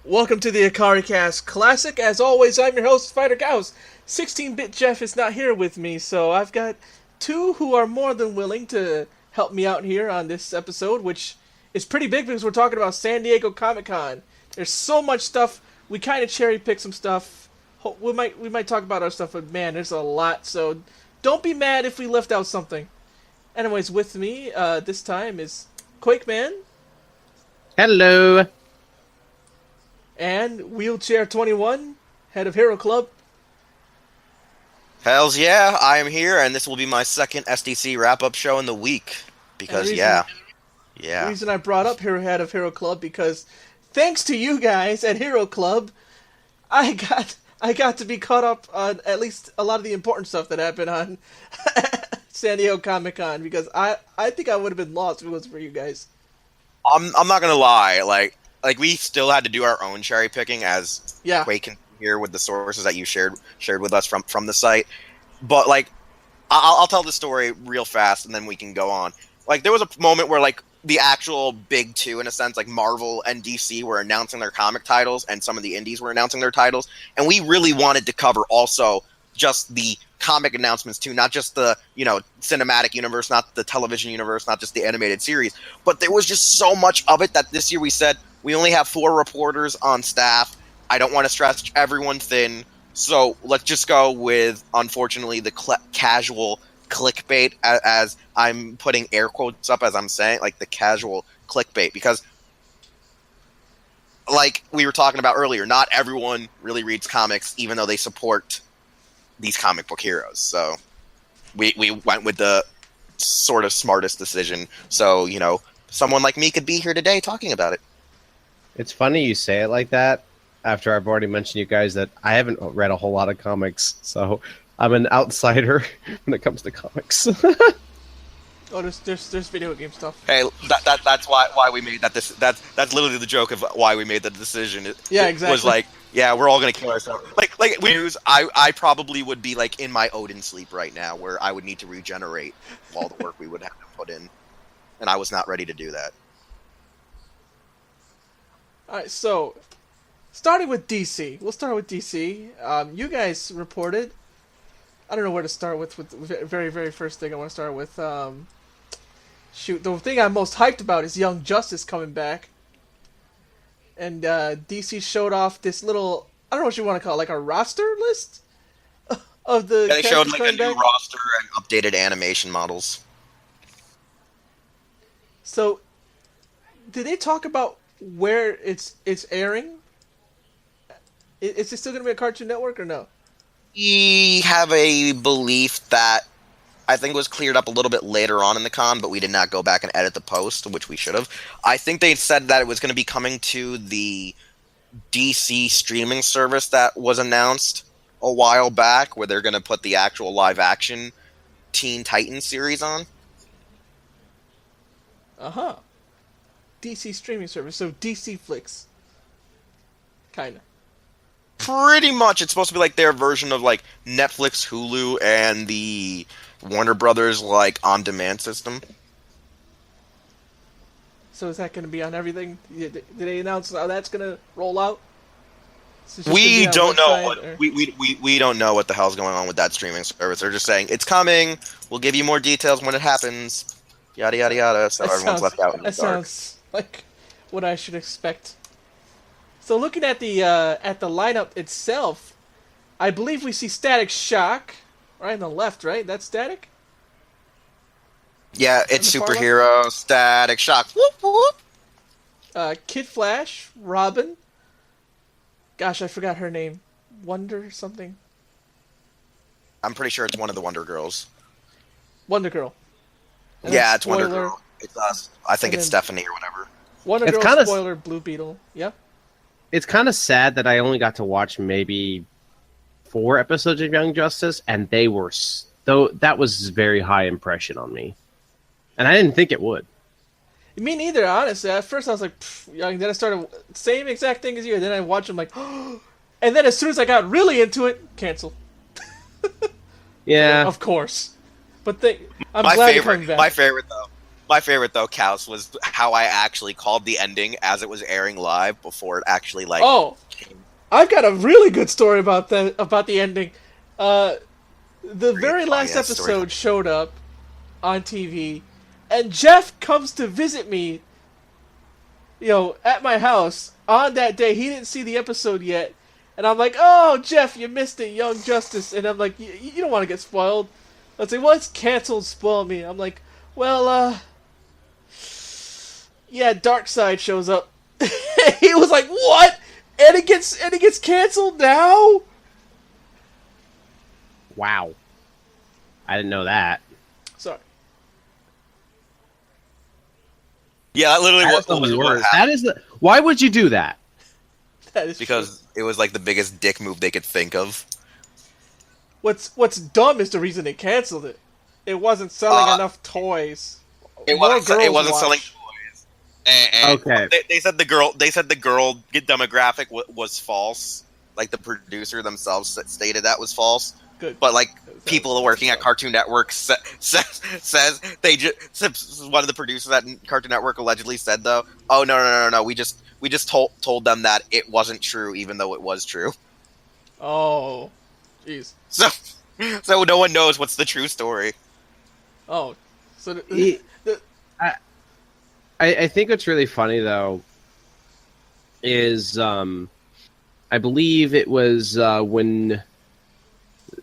Welcome to the Ikaricast Classic. As always, I'm your host, Fighter Gauss. 16-bit Jeff is not here with me, so I've got two who are more than willing to help me out here on this episode, which is pretty big because we're talking about San Diego Comic-Con. There's so much stuff. We kind of cherry-pick some stuff. We might talk about our stuff, but man, there's a lot, so don't be mad if we left out something. Anyways, with me this time is Quakeman Hello. and Wheelchair 21, head of Hero Club. Hells yeah, I am here, and this will be my second SDC wrap-up show in the week. Because, The yeah. reason I brought up Head of Hero Club because thanks to you guys at Hero Club, I got to be caught up on at least a lot of the important stuff that happened on San Diego Comic Con because I think I would have been lost if it wasn't for you guys. I'm not gonna lie, like we still had to do our own cherry picking, as Yeah. Quake can hear with the sources that you shared with us from the site. But like, I'll tell the story real fast, and then we can go on. Like, there was a moment where like the actual big two, in a sense, like Marvel and DC, were announcing their comic titles, and some of the indies were announcing their titles, and we really wanted to cover also just the comic announcements too, not just the cinematic universe, not the television universe, not just the animated series, but there was just so much of it that this year we said we only have 4 reporters on staff. I don't want to stretch everyone thin, so let's just go with, unfortunately, the casual clickbait, as I'm putting air quotes up as I'm saying, like the casual clickbait, because like we were talking about earlier, not everyone really reads comics, even though they support these comic book heroes. So we went with the sort of smartest decision. So, someone like me could be here today talking about it. It's funny you say it like that after I've already mentioned you guys that I haven't read a whole lot of comics, so I'm an outsider when it comes to comics. Oh, there's video game stuff. Hey, that's why we made that. That's literally the joke of why we made the decision. Yeah, It exactly. was like, yeah, we're all gonna kill ourselves. Like news, I probably would be like in my Odin sleep right now, where I would need to regenerate all the work we would have to put in, and I was not ready to do that. Alright, so starting with DC. We'll start with DC. You guys reported. I don't know where to start with the very, very first thing I want to start with. Shoot, the thing I'm most hyped about is Young Justice coming back. And DC showed off this little, I don't know what you want to call it, like a roster list of the Yeah, they showed characters like a coming new back. roster and updated animation models. So, did they talk about where it's airing? Is it still going to be a Cartoon Network or no? We have a belief that I think was cleared up a little bit later on in the con, but we did not go back and edit the post, which we should have. I think they said that it was going to be coming to the DC streaming service that was announced a while back, where they're going to put the actual live-action Teen Titans series on. Uh-huh. DC streaming service, so DC Flix. Kinda. Pretty much, it's supposed to be like their version of like Netflix, Hulu, and the Warner Brothers like on-demand system. So is that going to be on everything? Did they announce how that's going to roll out? Is it just We gonna be on don't know website, what or- we don't know what the hell's going on with that streaming service. They're just saying it's coming. We'll give you more details when it happens. Yada yada yada. So That everyone's sounds- left out in the That dark. sounds like what I should expect. So looking at the lineup itself, I believe we see Static Shock right on the left, right? That's Static? Yeah, it's On the far superhero Static Shock. Whoop whoop. Kid Flash, Robin. Gosh, I forgot her name. Wonder something? I'm pretty sure it's one of the Wonder Girls. Wonder Girl. And Yeah, then it's Wonder spoiler, Girl. It's us. I think And it's then- Stephanie or whatever. Wonder It's Girl, kinda- spoiler, Blue Beetle. Yeah. It's kind of sad that I only got to watch maybe 4 episodes of Young Justice, and they were though that was a very high impression on me, and I didn't think it would. Me neither, honestly. At first I was like, young. Then I started same exact thing as you. And then I watched them like, and then as soon as I got really into it, cancel. Yeah, Of course. But I'm My glad you're favorite, coming back. my favorite though. My favorite though, Kaus, was how I actually called the ending as it was airing live before it actually like. Oh, I've got a really good story about the ending. The very last episode showed up on TV, and Jeff comes to visit me, at my house on that day. He didn't see the episode yet, and I'm like, "Oh, Jeff, you missed it, Young Justice." And I'm like, "You don't want to get spoiled." I was like, "Well, it's canceled. Spoil me." I'm like, "Well, yeah, Darkseid shows up." He was like, "What? And it gets canceled now?" Wow. I didn't know that. Sorry. Yeah, that literally That's what the what worst. happened. Why would you do that? That is Because true. it was like the biggest dick move they could think of. What's dumb is the reason they canceled it. It wasn't selling enough toys. It wasn't selling toys. And Okay. They said the girl demographic was false. Like the producer themselves stated that was false. Good. But like people working at Cartoon Network says they just one of the producers at Cartoon Network allegedly said though, "Oh no, we just told them that it wasn't true even though it was true." Oh, jeez. So no one knows what's the true story. Oh, so I think what's really funny though is I believe it was when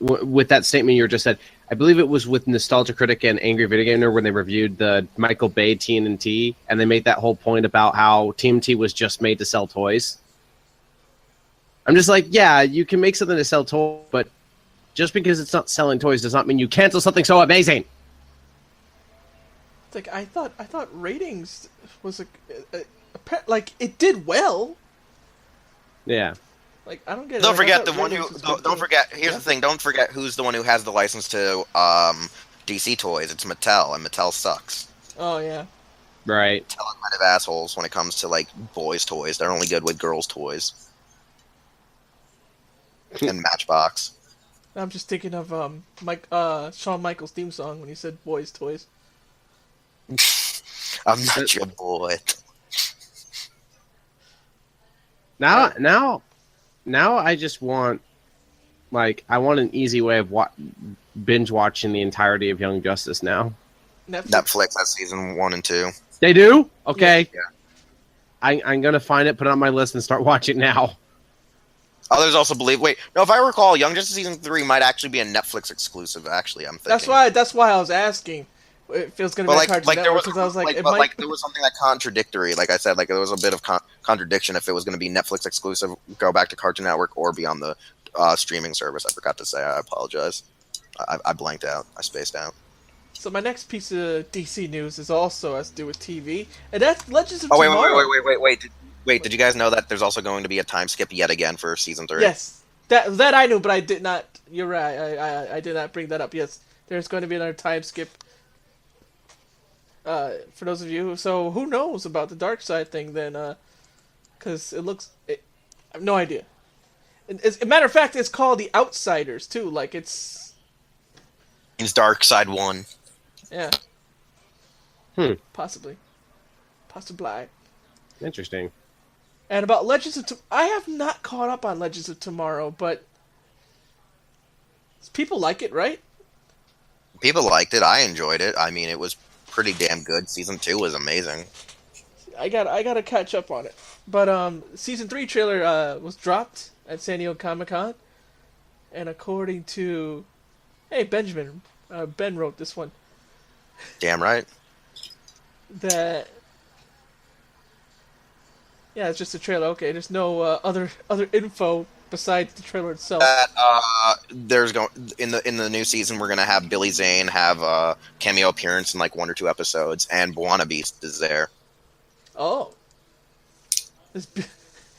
with that statement you just said. I believe it was with Nostalgia Critic and Angry Video Gamer when they reviewed the Michael Bay TMNT, and they made that whole point about how TMNT was just made to sell toys. I'm just like, yeah, you can make something to sell toys, but just because it's not selling toys does not mean you cancel something so amazing. it's like I thought ratings was like it did well. Yeah. Like I don't get it. Don't Like, forget I the thought one who. ratings was good, Don't too. forget. Here's the thing. Don't forget who's the one who has the license to DC toys. It's Mattel, and Mattel sucks. Oh yeah. Right. Mattel are kind of assholes when it comes to like boys' toys. They're only good with girls' toys. And Matchbox. I'm just thinking of Shawn Michaels' theme song when he said "boys' toys." I'm not your boy. Now I just want, I want an easy way of binge watching the entirety of Young Justice now. Netflix has season 1 and 2. They do? Okay. Yeah. I'm going to find it, put it on my list, and start watching now. Others also believe. Wait, no. If I recall, Young Justice season 3 might actually be a Netflix exclusive. Actually, I'm thinking. That's why I was asking if it was going to be a Cartoon Network, because I was like, there was something that contradictory. Like I said, like there was a bit of contradiction if it was going to be Netflix exclusive, go back to Cartoon Network, or be on the streaming service. I forgot to say. I apologize. I blanked out. I spaced out. So my next piece of DC news is also has to do with TV, and that's Legends of Tomorrow. Wait! Did you guys know that there's also going to be a time skip yet again for season 3? Yes, that I knew, but I did not. You're right. I did not bring that up. Yes, there's going to be another time skip. For those of you, so who knows about the Darkseid thing then? Because I have no idea. As a matter of fact, it's called The Outsiders too. Like it's Darkseid 1. Yeah. Possibly. Interesting. And about Legends of I have not caught up on Legends of Tomorrow, but people like it, right? People liked it. I enjoyed it. I mean, it was pretty damn good. Season 2 was amazing. I gotta catch up on it. But season 3 trailer was dropped at San Diego Comic-Con, and according to Benjamin, Ben wrote this one. Damn right. That it's just a trailer. Okay, there's no other info besides the trailer itself. There's in the new season we're gonna have Billy Zane have a cameo appearance in like 1 or 2 episodes, and Buona Beast is there. Oh,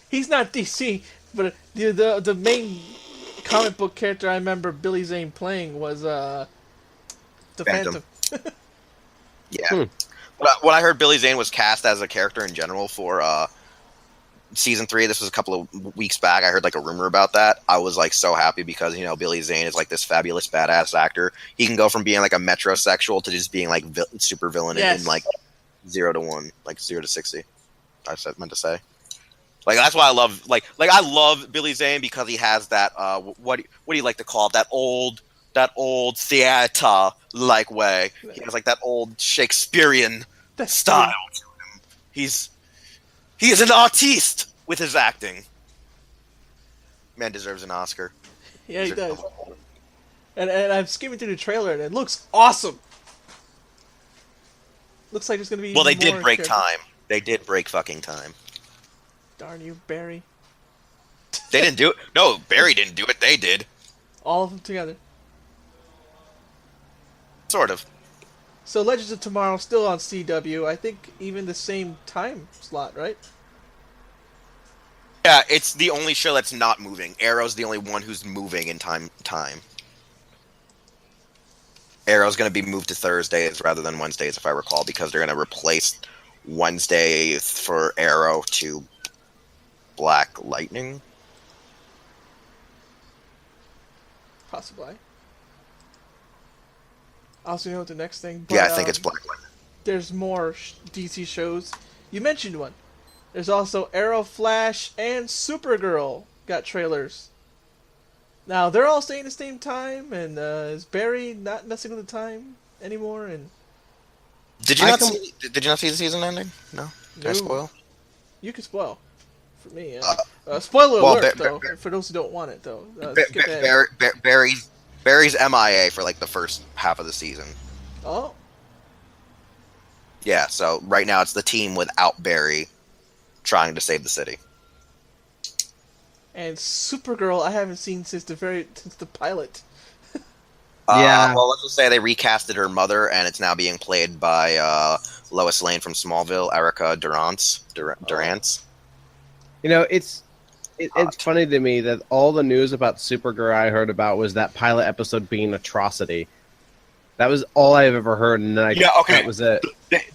he's not DC, but the main comic book character I remember Billy Zane playing was the Phantom. Yeah. But when I heard Billy Zane was cast as a character in general for season 3, this was a couple of weeks back. I heard like a rumor about that. I was like so happy because Billy Zane is like this fabulous badass actor. He can go from being like a metrosexual to just being like super villain in like 0-1, like 0-60. Meant to say. Like that's why I love I love Billy Zane because he has that what do you like to call it, that old theater like way. He has like that old Shakespearean style to him. He is an artiste with his acting. Man deserves an Oscar. Yeah, he does. And I'm skimming through the trailer and it looks awesome. Looks like it's gonna be. Well, they did break time. They did break fucking time. Darn you, Barry. They didn't do it. No, Barry didn't do it. They did. All of them together. Sort of. So Legends of Tomorrow still on CW. I think even the same time slot, right? Yeah, it's the only show that's not moving. Arrow's the only one who's moving in time. Arrow's going to be moved to Thursdays rather than Wednesdays, if I recall, because they're going to replace Wednesday for Arrow to Black Lightning. Possibly. I also know the next thing. But, yeah, I think it's Black Lightning. There's more DC shows. You mentioned one. There's also Arrow, Flash, and Supergirl got trailers. Now they're all staying the same time, and is Barry not messing with the time anymore? And did you not see the season ending? No. Did I spoil? You can spoil. For me, yeah. Spoiler alert, though. For those who don't want it, though. Barry's MIA for like the first half of the season. Oh. Yeah. So right now it's the team without Barry, trying to save the city. And Supergirl, I haven't seen since the pilot. Yeah. Well, let's just say they recasted her mother, and it's now being played by Lois Lane from Smallville, Erica Durance. You know, it's funny to me that all the news about Supergirl I heard about was that pilot episode being an atrocity. That was all I've ever heard, and that was it.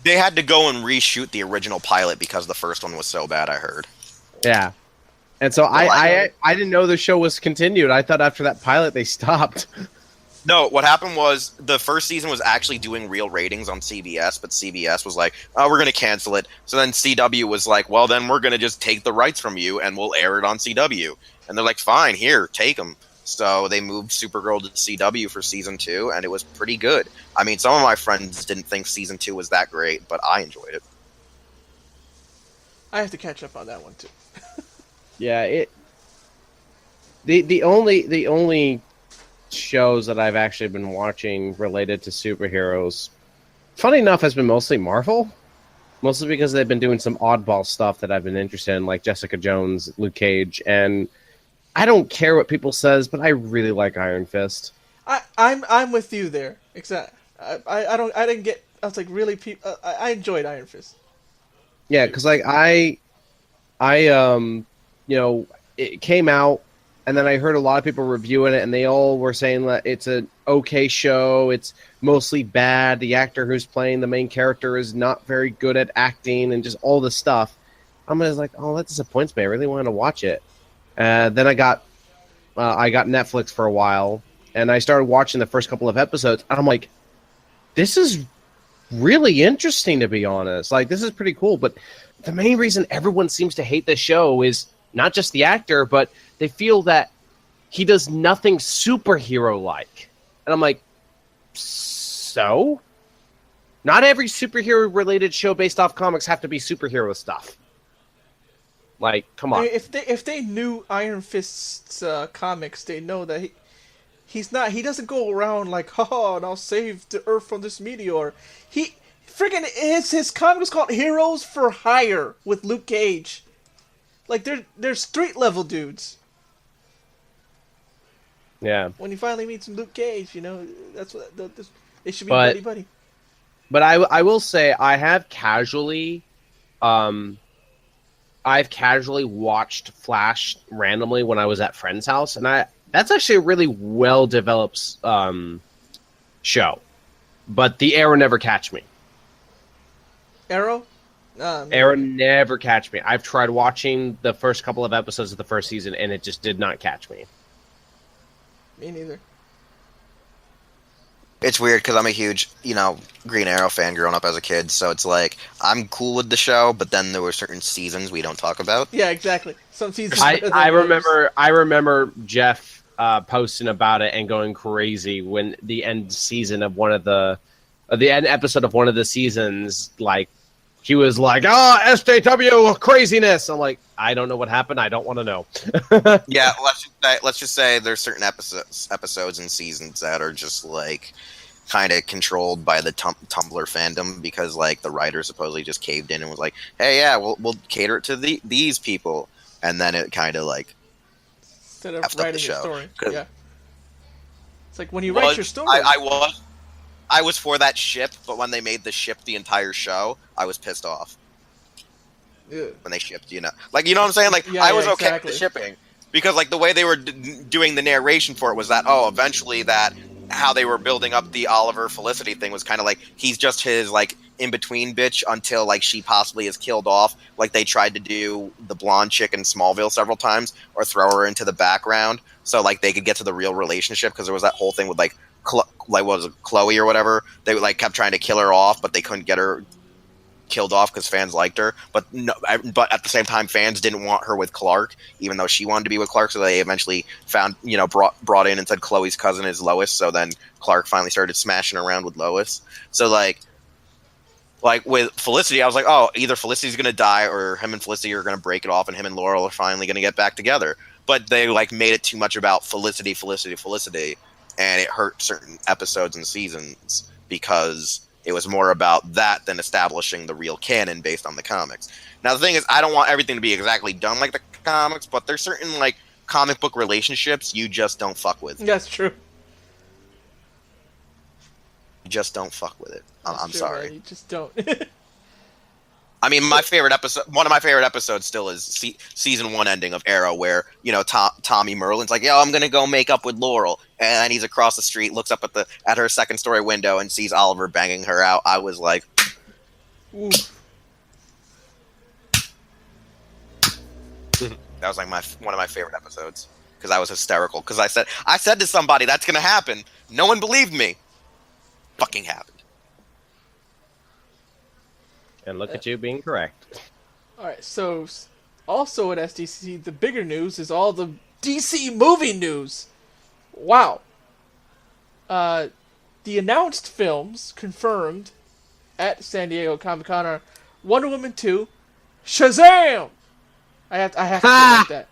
They had to go and reshoot the original pilot because the first one was so bad, I heard. Yeah. And so I didn't know the show was continued. I thought after that pilot they stopped. No, what happened was the first season was actually doing real ratings on CBS, but CBS was like, oh, we're going to cancel it. So then CW was like, well, then we're going to just take the rights from you and we'll air it on CW. And they're like, fine, here, take them. So they moved Supergirl to CW for season 2, and it was pretty good. I mean, some of my friends didn't think season 2 was that great, but I enjoyed it. I have to catch up on that one, too. Yeah, the only shows that I've actually been watching related to superheroes, funny enough, has been mostly Marvel. Mostly because they've been doing some oddball stuff that I've been interested in, like Jessica Jones, Luke Cage, and I don't care what people says, but I really like Iron Fist. I'm with you there. Exactly. I was like, really, I enjoyed Iron Fist. Yeah, because like I you know, it came out, and then I heard a lot of people reviewing it, and they all were saying that it's an okay show. It's mostly bad. The actor who's playing the main character is not very good at acting, and just all this stuff. I'm just like, oh, that disappoints me. I really wanted to watch it. Then I got Netflix for a while, and I started watching the first couple of episodes, and I'm like, this is really interesting, to be honest. Like, this is pretty cool, but the main reason everyone seems to hate this show is not just the actor, but they feel that he does nothing superhero-like. And I'm like, so? Not every superhero-related show based off comics have to be superhero stuff. Like, come on. I mean, if they knew Iron Fist's comics, they know that he doesn't go around like, haha, and I'll save the Earth from this meteor. His comic is called Heroes for Hire with Luke Cage. Like, they're street level dudes. Yeah. When you finally meet some Luke Cage, you know, that's what they should be buddy. But I will say I have casually watched Flash randomly when I was at friend's house, and that's actually a really well developed show. But the Arrow never catch me. Arrow? Arrow never catch me. I've tried watching the first couple of episodes of the first season, and it just did not catch me. Me neither. it's weird because I'm a huge, Green Arrow fan growing up as a kid. So it's like I'm cool with the show, but then there were certain seasons we don't talk about. Yeah, exactly. Some seasons. I remember Jeff posting about it and going crazy when the end season of the end episode of one of the seasons, like he was like, SJW craziness. I'm like, I don't know what happened. I don't want to know. Yeah, let's just say there's certain episodes and seasons that are just like kind of controlled by the Tumblr fandom because like the writer supposedly just caved in and was like, hey, yeah, we'll cater it to these people, and then it kind of like instead of writing your story. Yeah, it's like when you write your story. I was for that ship, but when they made the ship the entire show, I was pissed off. Yeah. When they shipped, like, you know what I'm saying? Like, I was okay with the shipping because, like, the way they were doing the narration for it was that, eventually that how they were building up the Oliver Felicity thing was kind of like he's just his like in between bitch until like she possibly is killed off, like they tried to do the blonde chick in Smallville several times, or throw her into the background so like they could get to the real relationship because there was that whole thing with like what was it, Chloe or whatever. They like kept trying to kill her off, but they couldn't get her killed off because fans liked her. But but at the same time, fans didn't want her with Clark, even though she wanted to be with Clark. So they eventually found, brought in and said Chloe's cousin is Lois. So then Clark finally started smashing around with Lois. So like with Felicity, I was like, either Felicity's gonna die or him and Felicity are gonna break it off, and him and Laurel are finally gonna get back together. But they like made it too much about Felicity, and it hurt certain episodes and seasons because it was more about that than establishing the real canon based on the comics. Now, the thing is, I don't want everything to be exactly done like the comics, but there's certain, like, comic book relationships you just don't fuck with. That's true. You just don't fuck with it. I'm true, sorry. Man, you just don't. I mean, one of my favorite episodes still is season 1 ending of Arrow, where Tommy Merlin's like, "Yo, I'm gonna go make up with Laurel," and he's across the street, looks up at her second story window, and sees Oliver banging her out. I was like, Ooh. That was like one of my favorite episodes because I was hysterical because I said to somebody that's gonna happen. No one believed me. Fucking happened. And look at you being correct. Alright, so also at SDCC, the bigger news is all the DC movie news. Wow. The announced films confirmed at San Diego Comic-Con are Wonder Woman 2, Shazam! I have to say like that.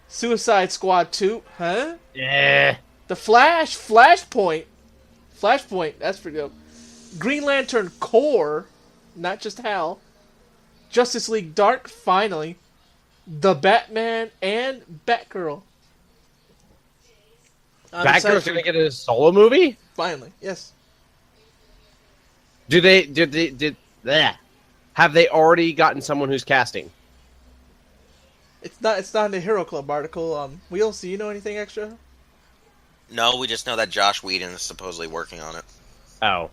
Suicide Squad 2, huh? Yeah. The Flashpoint, that's pretty dope. Green Lantern Corps, not just Hal. Justice League Dark, finally. The Batman and Batgirl. Batgirl's gonna get a solo movie? Finally, yes. Have they already gotten someone who's casting? It's not in the Hero Club article. Wheels, do you know anything extra? No, we just know that Josh Whedon is supposedly working on it. Oh.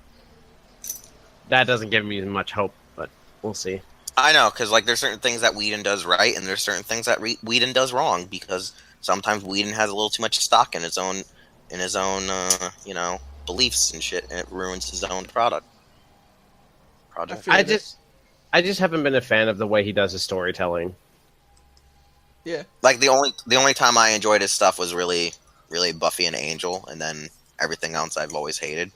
That doesn't give me much hope, but we'll see. I know, because like there's certain things that Whedon does right, and there's certain things that Whedon does wrong, because sometimes Whedon has a little too much stock in his own beliefs and shit, and it ruins his own product. I just haven't been a fan of the way he does his storytelling. Yeah. Like the only time I enjoyed his stuff was really, really Buffy and Angel, and then everything else I've always hated.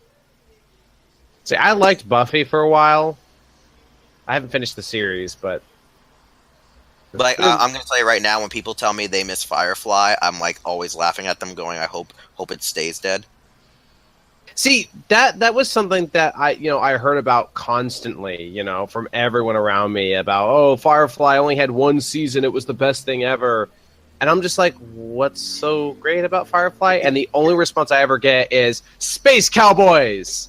See, I liked Buffy for a while. I haven't finished the series, but I'm gonna tell you right now, when people tell me they miss Firefly, I'm like always laughing at them, going, "I hope it stays dead." See, that was something that I heard about constantly, from everyone around me about, Firefly only had one season, it was the best thing ever. And I'm just like, what's so great about Firefly? And the only response I ever get is Space Cowboys.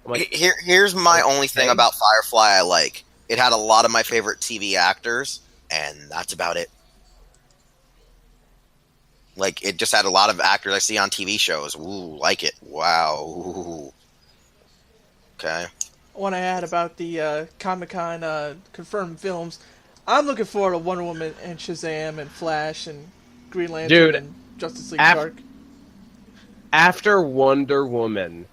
I'm like, here's my only thing about Firefly I like. It had a lot of my favorite TV actors, and that's about it. Like, it just had a lot of actors I see on TV shows. Ooh, like it. Wow. Ooh. Okay. One I had about the Comic-Con confirmed films. I'm looking forward to Wonder Woman and Shazam and Flash and Green Lantern and Justice League Dark. After Wonder Woman,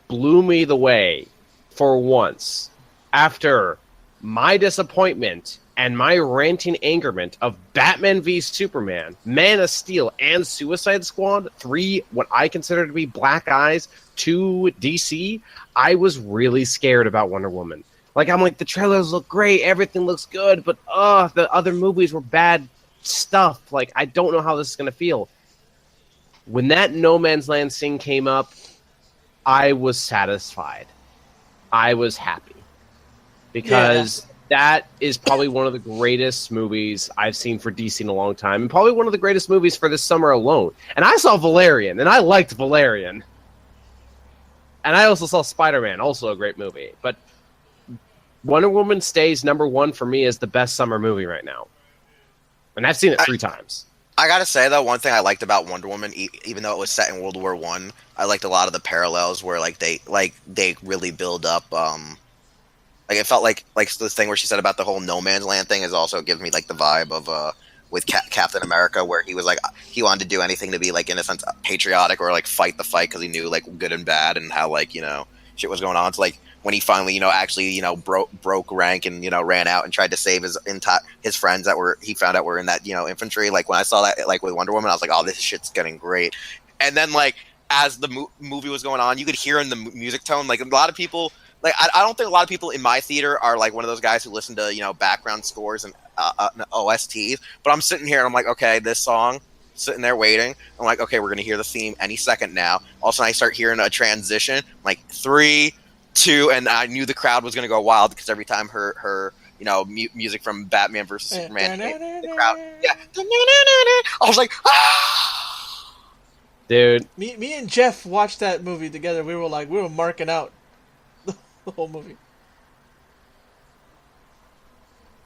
blew me the way for once after my disappointment and my ranting angerment of Batman v Superman, Man of Steel, and Suicide Squad, 3 what I consider to be black eyes to DC, I was really scared about Wonder Woman. Like, I'm like, the trailers look great, everything looks good, but the other movies were bad stuff. Like, I don't know how this is going to feel. When that No Man's Land scene came up, I was satisfied. I was happy. Because that is probably one of the greatest movies I've seen for DC in a long time, and probably one of the greatest movies for this summer alone. And I saw Valerian, and I liked Valerian. And I also saw Spider-Man, also a great movie. But Wonder Woman stays number 1 for me as the best summer movie right now. And I've seen it 3 times. I gotta say, though, one thing I liked about Wonder Woman, even though it was set in World War I, I liked a lot of the parallels where they really build up. Like, it felt like this thing where she said about the whole No Man's Land thing is also gives me like the vibe of with Captain America, where he was like he wanted to do anything to be like in a sense patriotic or like fight the fight because he knew like good and bad and how like shit was going on. So like when he finally actually broke rank and ran out and tried to save his friends that he found out were in that infantry. Like when I saw that like with Wonder Woman, I was like, oh, this shit's getting great. And then like as the movie was going on, you could hear in the music tone like a lot of people. Like I don't think a lot of people in my theater are like one of those guys who listen to background scores and OSTs. But I'm sitting here and I'm like, okay, this song, sitting there waiting. I'm like, okay, we're gonna hear the theme any second now. All of a sudden, I start hearing a transition, like 3, 2, and I knew the crowd was gonna go wild because every time her music from Batman versus Superman, the crowd, I was like, ah, dude. Me and Jeff watched that movie together. We were marking out the whole movie.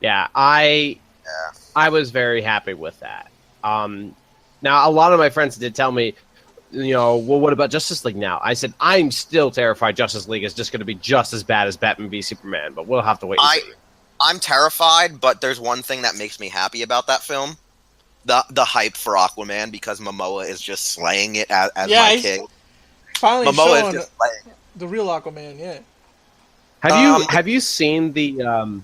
Yeah, I was very happy with that. Now, a lot of my friends did tell me, well, what about Justice League now? I said, I'm still terrified Justice League is just going to be just as bad as Batman v Superman, but we'll have to wait and see. I'm terrified, but there's one thing that makes me happy about that film. The hype for Aquaman, because Momoa is just slaying it as my king. Finally Momoa showing is just slaying the real Aquaman, yeah. Have you seen the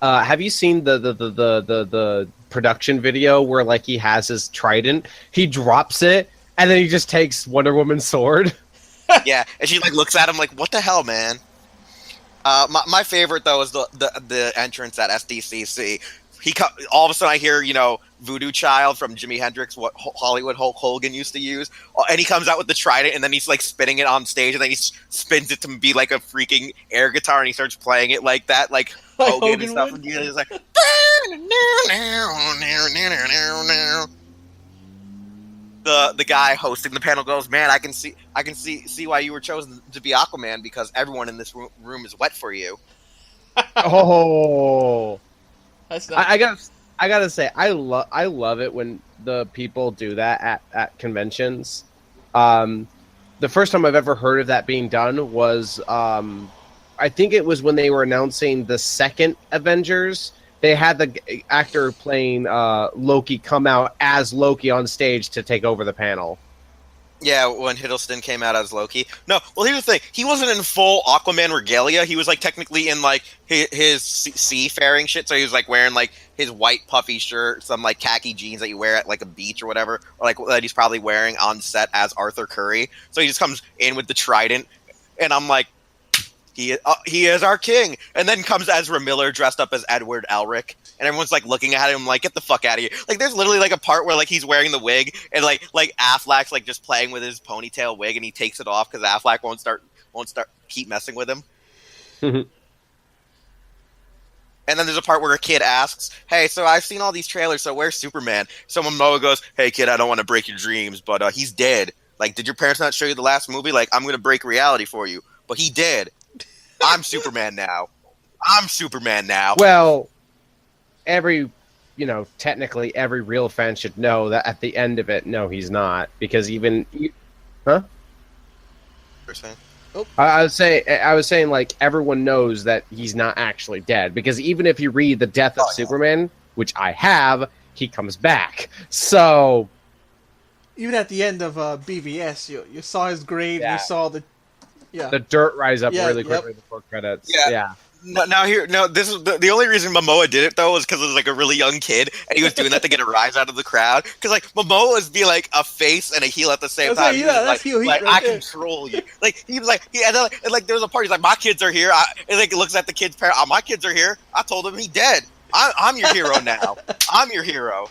the production video where like he has his trident, he drops it, and then he just takes Wonder Woman's sword? Yeah, and she like looks at him like, "What the hell, man?" My favorite though is the entrance at SDCC. All of a sudden I hear Voodoo Child from Jimi Hendrix, what Hollywood Hulk Hogan used to use, and he comes out with the trident, and then he's like spinning it on stage, and then he spins it to be like a freaking air guitar, and he starts playing it like that, like Hogan and stuff, and he's like, the guy hosting the panel goes, "Man, I can see why you were chosen to be Aquaman, because everyone in this room is wet for you." Oh. That's not I gotta say, I love it when the people do that at conventions. The first time I've ever heard of that being done was, I think it was when they were announcing the second Avengers. They had the actor playing Loki come out as Loki on stage to take over the panel. Yeah, when Hiddleston came out as Loki. No, well, here's the thing. He wasn't in full Aquaman regalia. He was, like, technically in, like, his seafaring shit. So he was, like, wearing, like, his white puffy shirt, some, like, khaki jeans that you wear at, like, a beach or whatever. Or, like, that he's probably wearing on set as Arthur Curry. So he just comes in with the trident. And I'm like, he is our king. And then comes Ezra Miller dressed up as Edward Elric. And everyone's like looking at him like, get the fuck out of here. Like there's literally like a part where like he's wearing the wig and like Affleck's like just playing with his ponytail wig and he takes it off because Affleck won't start keep messing with him. And then there's a part where a kid asks, "Hey, so I've seen all these trailers, so where's Superman?" So Momoa goes, "Hey kid, I don't want to break your dreams, but he's dead. Like, did your parents not show you the last movie? Like, I'm gonna break reality for you. But he did. I'm Superman now. Well, technically every real fan should know that at the end of it, no, he's not, because huh? Oh. I was saying like everyone knows that he's not actually dead, because even if you read The Death of Superman, which I have, he comes back. So even at the end of BVS, you saw his grave. Yeah. You saw the The dirt rise up Yeah, really yep. quickly before credits. Yeah. Yeah. No, this is the only reason Momoa did it though was because it was like a really young kid and he was doing that to get a rise out of the crowd. Because like Momoa is be like a face and a heel at the same That's time. like, He yeah, was that's like, heel heat like, right I there. control you. Like he was like and like there was a part. He's like, my kids are here. And like looks at the kid's parent. Oh, my kids are here. I told him he dead. I'm your hero now. I'm your hero.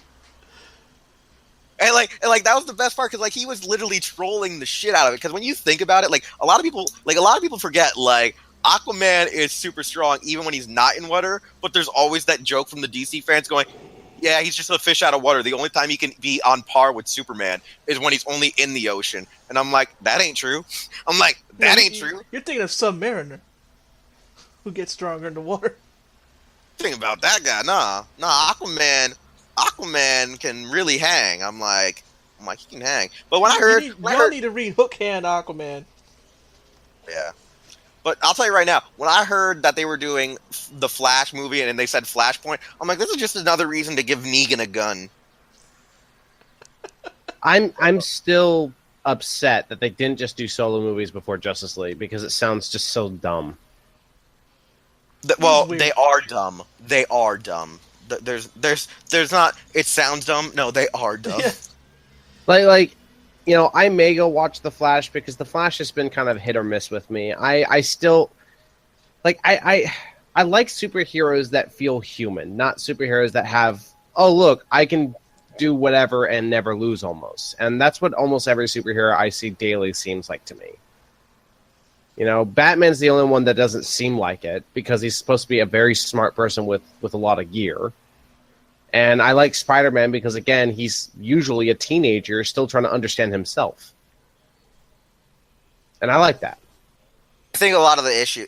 And like that was the best part because like he was literally trolling the shit out of it. Because when you think about it, like a lot of people forget like Aquaman is super strong even when he's not in water. But there's always that joke from the DC fans going, "Yeah, he's just a fish out of water. The only time he can be on par with Superman is when he's only in the ocean." And I'm like, that ain't true. I'm like, that ain't true. You're thinking of Submariner, who gets stronger in the water. Think about that guy. Nah, Aquaman can really hang. I'm like he can hang. But when I heard, You need to read Hook Hand Aquaman. yeah. But I'll tell you right now, when I heard that they were doing the Flash movie and they said Flashpoint, I'm like, this is just another reason to give Negan a gun. I'm still upset that they didn't just do solo movies before Justice League because it sounds just so dumb. Well, weird. they are dumb. They are dumb. There's not. It sounds dumb. No, they are dumb. Yeah. Like, you know, I may go watch The Flash because The Flash has been kind of hit or miss with me. I still like I like superheroes that feel human, not superheroes that have, oh look, I can do whatever and never lose almost. And that's what almost every superhero I see daily seems like to me. You know, Batman's the only one that doesn't seem like it because he's supposed to be a very smart person with a lot of gear. And I like Spider-Man because, again, he's usually a teenager still trying to understand himself. And I like that. I think a lot of the issue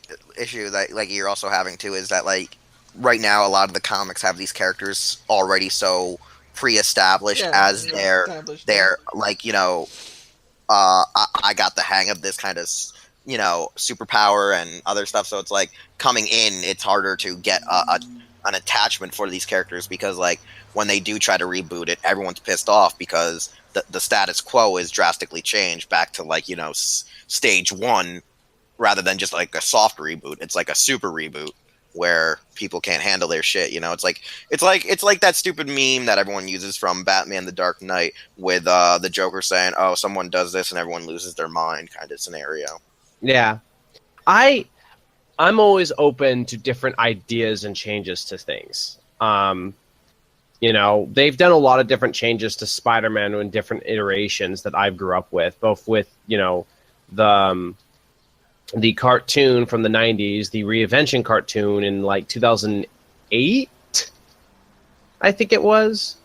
that like you're also having too is that like right now a lot of the comics have these characters already so pre-established as they're like, you know, I got the hang of this kind of, you know, superpower and other stuff. So it's like coming in, it's harder to get an attachment for these characters because like when they do try to reboot it, everyone's pissed off because the status quo is drastically changed back to like, you know, stage one rather than just like a soft reboot. It's like a super reboot where people can't handle their shit. You know, it's like that stupid meme that everyone uses from Batman: The Dark Knight with the Joker saying, "Oh, someone does this and everyone loses their mind," kind of scenario. Yeah. I'm always open to different ideas and changes to things. You know, they've done a lot of different changes to Spider-Man in different iterations that I grew up with, both with, you know, the cartoon from the 90s, the Reinvention cartoon in like 2008, I think it was.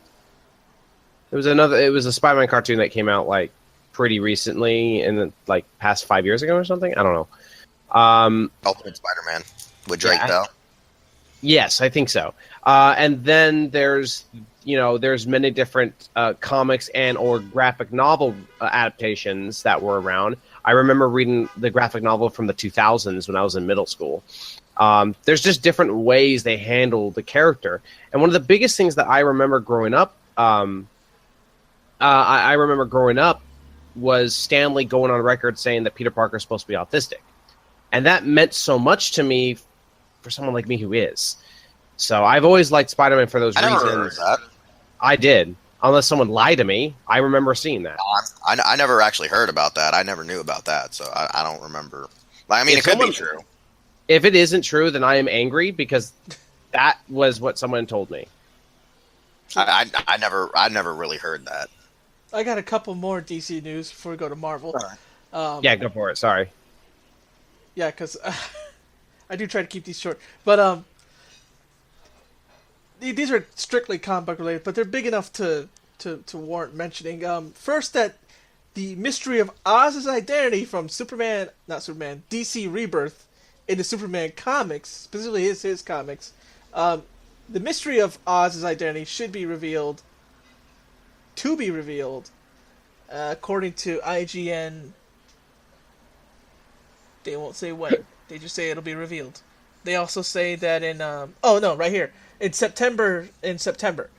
It was a Spider-Man cartoon that came out like pretty recently in the like past 5 years ago or something. I don't know. Ultimate Spider-Man with Drake Bell. Yes, I think so. And then there's many different comics and or graphic novel adaptations that were around. I remember reading the graphic novel from the 2000s when I was in middle school. There's just different ways they handle the character. And one of the biggest things that I remember growing up, was Stan Lee going on record saying that Peter Parker is supposed to be autistic. And that meant so much to me for someone like me who is. So I've always liked Spider-Man for those reasons. Never heard that. I did. Unless someone lied to me. I remember seeing that. I never actually heard about that. I never knew about that, so I don't remember. I mean, it could be true. If it isn't true, then I am angry because that was what someone told me. I never really heard that. I got a couple more DC news before we go to Marvel. All right. Yeah, go for it. Sorry. Yeah, because I do try to keep these short. But these are strictly comic book related, but they're big enough to warrant mentioning. First, that the mystery of Oz's identity from DC Rebirth in the Superman comics, specifically his comics, the mystery of Oz's identity should be revealed, according to IGN. They won't say when. They just say it'll be revealed. They also say that in September,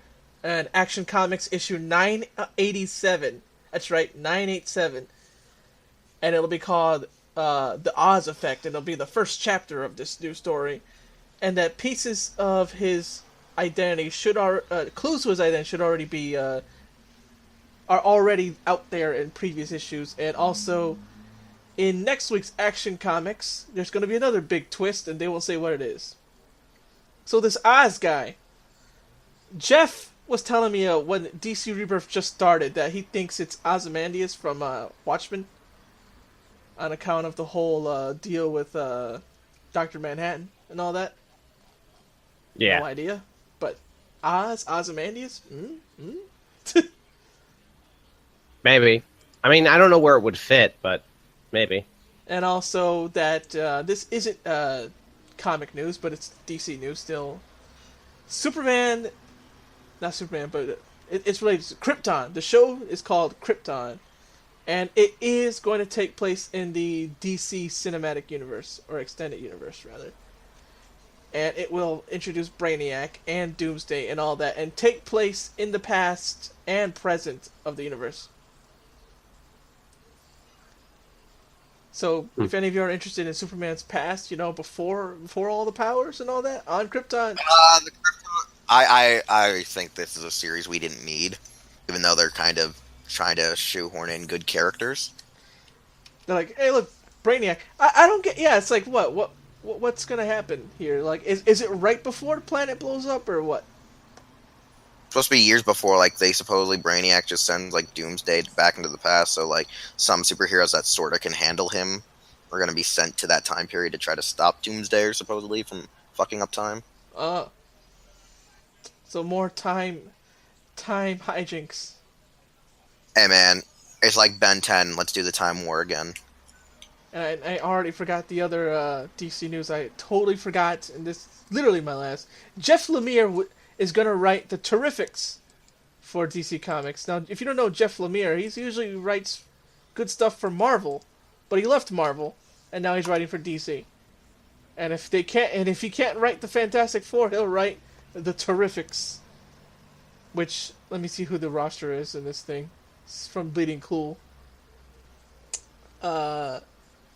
and Action Comics issue 987 That's right, 987. And it'll be called The Oz Effect, and it'll be the first chapter of this new story. And that pieces of his identity clues to his identity should already be, are already out there in previous issues. And also, in next week's Action Comics, there's going to be another big twist, and they will say what it is. So this Oz guy, Jeff was telling me when DC Rebirth just started that he thinks it's Ozymandias from Watchmen, on account of the whole deal with Dr. Manhattan and all that. Yeah. No idea. But Ozymandias? Maybe. I mean, I don't know where it would fit, but maybe. And also that this isn't comic news, but it's DC news still. Not Superman, but it's related to Krypton. The show is called Krypton, and it is going to take place in the DC Cinematic Universe, or Extended Universe, rather. And it will introduce Brainiac and Doomsday and all that, and take place in the past and present of the universe. So, if any of you are interested in Superman's past, before all the powers and all that, on Krypton. The Krypton. I think this is a series we didn't need, even though they're kind of trying to shoehorn in good characters. They're like, hey, look, Brainiac. I don't get. Yeah, it's like what's gonna happen here? Like, is it right before the planet blows up or what? It's supposed to be years before, like, they supposedly Brainiac just sends, like, Doomsday back into the past, so, like, some superheroes that sort of can handle him are going to be sent to that time period to try to stop Doomsday, supposedly, from fucking up time. So more time hijinks. Hey, man, it's like Ben 10, let's do the Time War again. And I already forgot the other DC news. I totally forgot, and this is literally my last. Jeff Lemire is going to write the Terrifics for DC Comics. Now, if you don't know Jeff Lemire, he usually writes good stuff for Marvel, but he left Marvel, and now he's writing for DC. And if he can't write the Fantastic Four, he'll write the Terrifics. Which, let me see who the roster is in this thing. It's from Bleeding Cool.